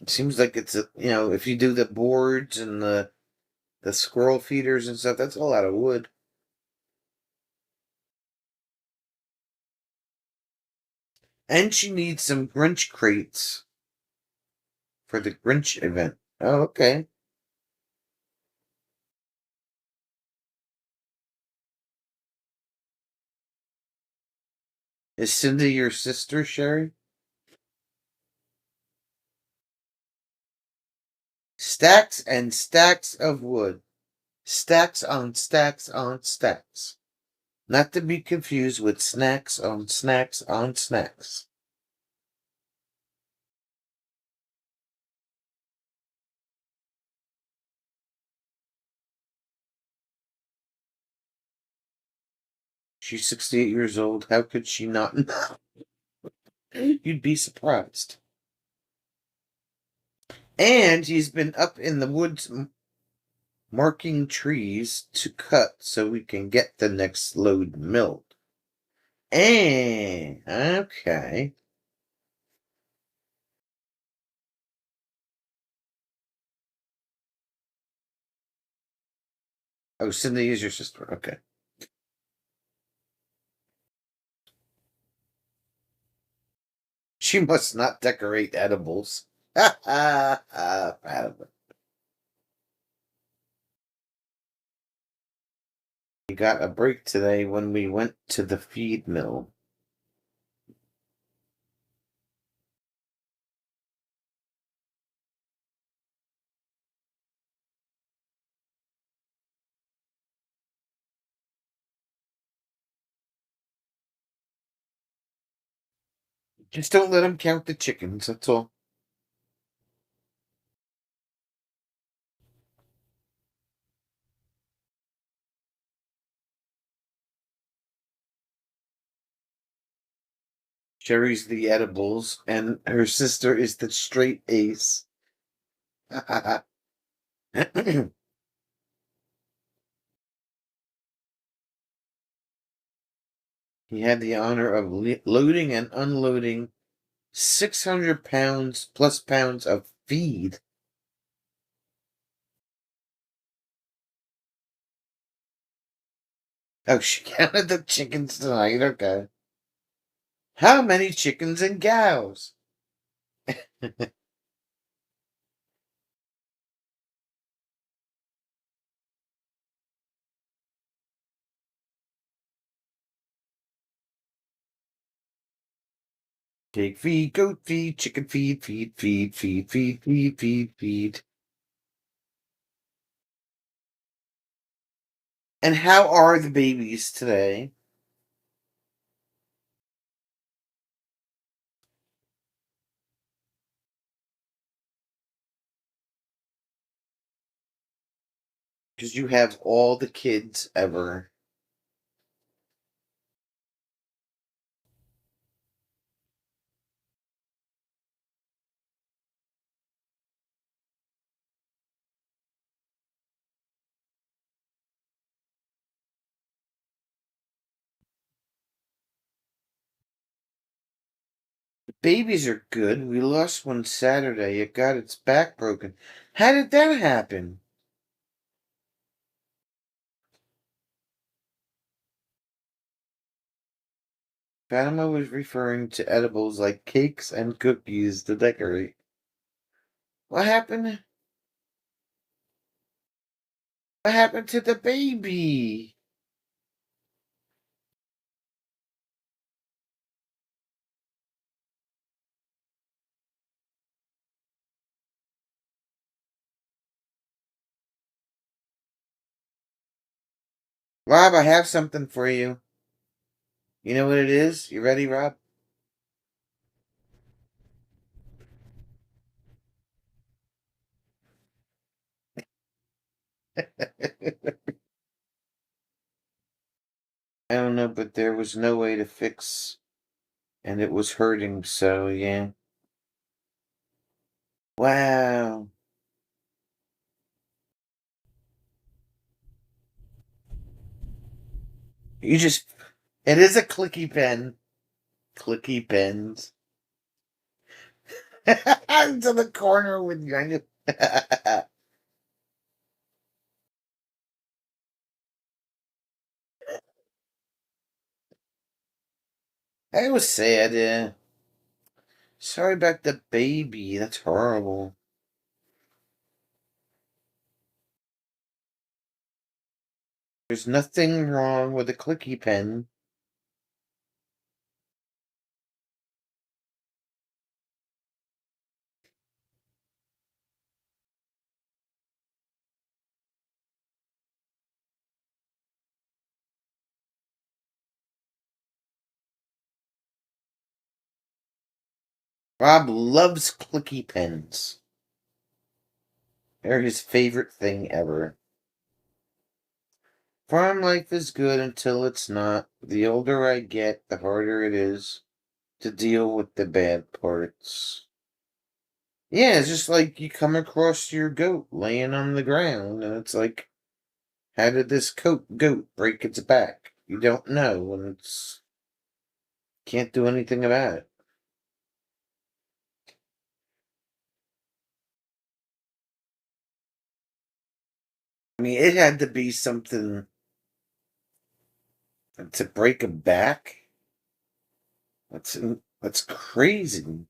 It seems like it's if you do the boards and the squirrel feeders and stuff, that's a lot of wood. And she needs some Grinch crates for the Grinch event. Oh, okay. Is Cindy your sister, Sherry? Stacks and stacks of wood. Stacks on stacks on stacks. Not to be confused with snacks on snacks on snacks. She's 68 years old. How could she not know? You'd be surprised. And he's been up in the woods marking trees to cut so we can get the next load milled. Okay. Oh, Cindy is your sister. Okay. She must not decorate edibles. Ha ha ha. We got a break today when we went to the feed mill. Just don't let them count the chickens, that's all. Sherry's the edibles, and her sister is the straight ace. He had the honor of loading and unloading 600 pounds plus pounds of feed. Oh, she counted the chickens tonight. Okay. How many chickens and cows? Pig feed, goat feed, chicken feed, feed, feed, feed, feed, feed, feed, feed. And how are the babies today? Because you have all the kids ever. The babies are good. We lost one Saturday. It got its back broken. How did that happen? Fatima was referring to edibles like cakes and cookies to decorate. What happened? What happened to the baby? Rob, I have something for you. You know what it is? You ready, Rob? I don't know, but there was no way to fix and it was hurting, so yeah. Wow. You just, it is a clicky pen. Clicky pens. Into the corner with you. I knew. That was sad, yeah. Sorry about the baby. That's horrible. There's nothing wrong with a clicky pen. Rob loves clicky pens. They're his favorite thing ever. Farm life is good until it's not. The older I get, the harder it is to deal with the bad parts. Yeah, it's just like you come across your goat laying on the ground, and it's like, how did this goat break its back? You don't know, and it's can't do anything about it. I mean, it had to be something to break a back. That's that's crazy.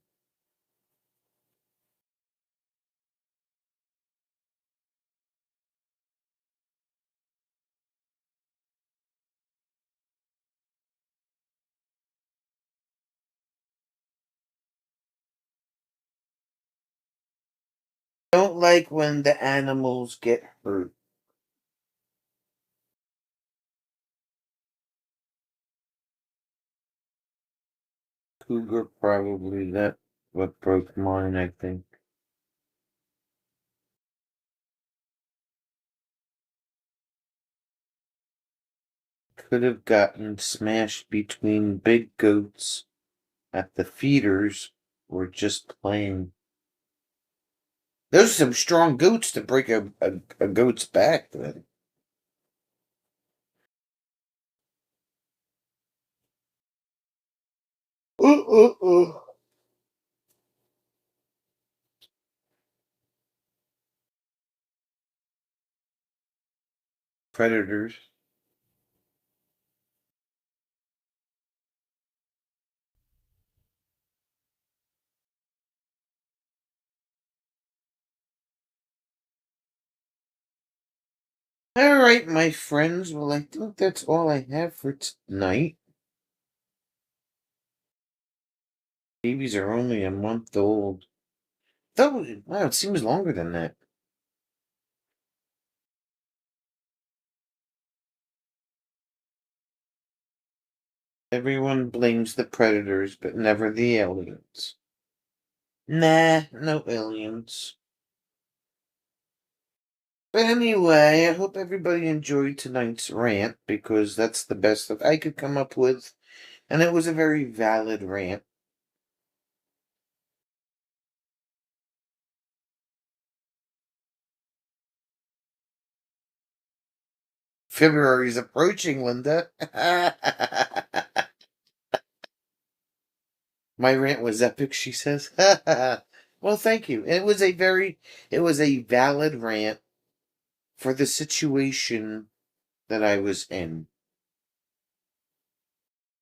Don't like when the animals get hurt. Cougar probably that what broke mine, I think. Could have gotten smashed between big goats at the feeders or just playing. Those are some strong goats to break a goat's back then. Uh. Predators. All right, my friends. Well, I think that's all I have for tonight. Babies are only a month old. Though, wow, it seems longer than that. Everyone blames the predators, but never the aliens. Nah, no aliens. But anyway, I hope everybody enjoyed tonight's rant because that's the best that I could come up with, and it was a very valid rant. February's approaching, Linda. My rant was epic, she says. Well, thank you. It was a valid rant for the situation that I was in.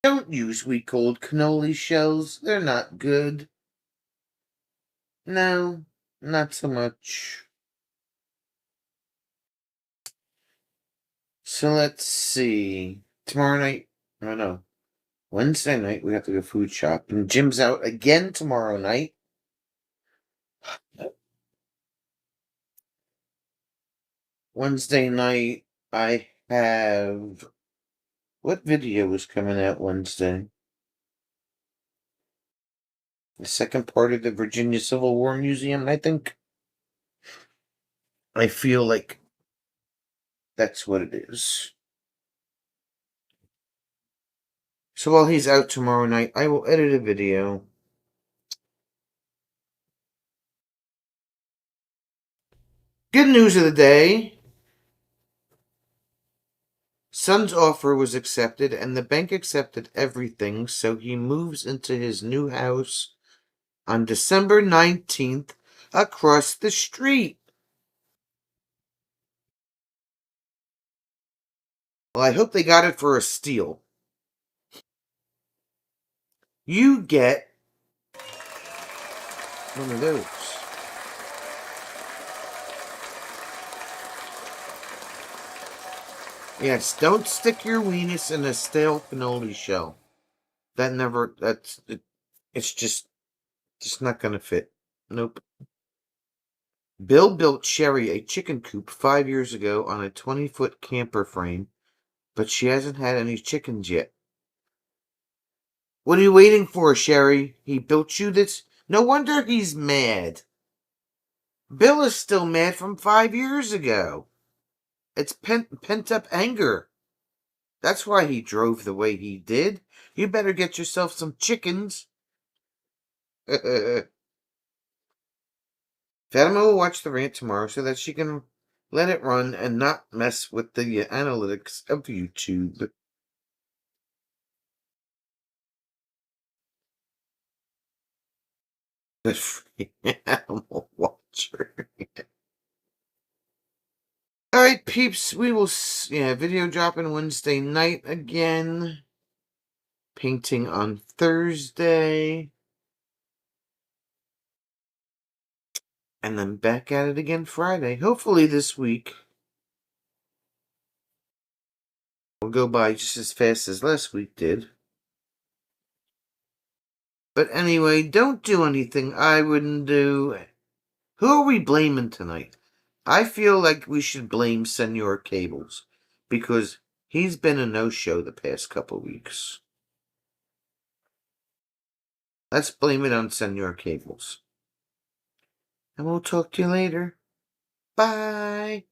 Don't use week old cannoli shells. They're not good. No, not so much. So let's see. Tomorrow night, no, no. Wednesday night, we have to go food shopping. Jim's out again tomorrow night. Wednesday night, I have. What video is coming out Wednesday? The second part of the Virginia Civil War Museum, I think. I feel like that's what it is. So while he's out tomorrow night, I will edit a video. Good news of the day. Son's offer was accepted, and the bank accepted everything, so he moves into his new house on December 19th across the street. Well, I hope they got it for a steal. You get one of those. Yes, don't stick your weenus in a stale cannoli shell. It's just not gonna fit. Nope. Bill built Sherry a chicken coop 5 years ago on a 20-foot camper frame, but she hasn't had any chickens yet. What are you waiting for, Sherry? He built you this? No wonder he's mad. Bill is still mad from 5 years ago. It's pent up anger. That's why he drove the way he did. You better get yourself some chickens. Fatima will watch the rant tomorrow so that she can let it run and not mess with the analytics of YouTube. The free animal watcher. Alright, peeps, we will, video dropping Wednesday night again. Painting on Thursday. And then back at it again Friday. Hopefully this week will go by just as fast as last week did. But anyway, don't do anything I wouldn't do. Who are we blaming tonight? I feel like we should blame Senor Cables, because he's been a no-show the past couple weeks. Let's blame it on Senor Cables. And we'll talk to you later. Bye.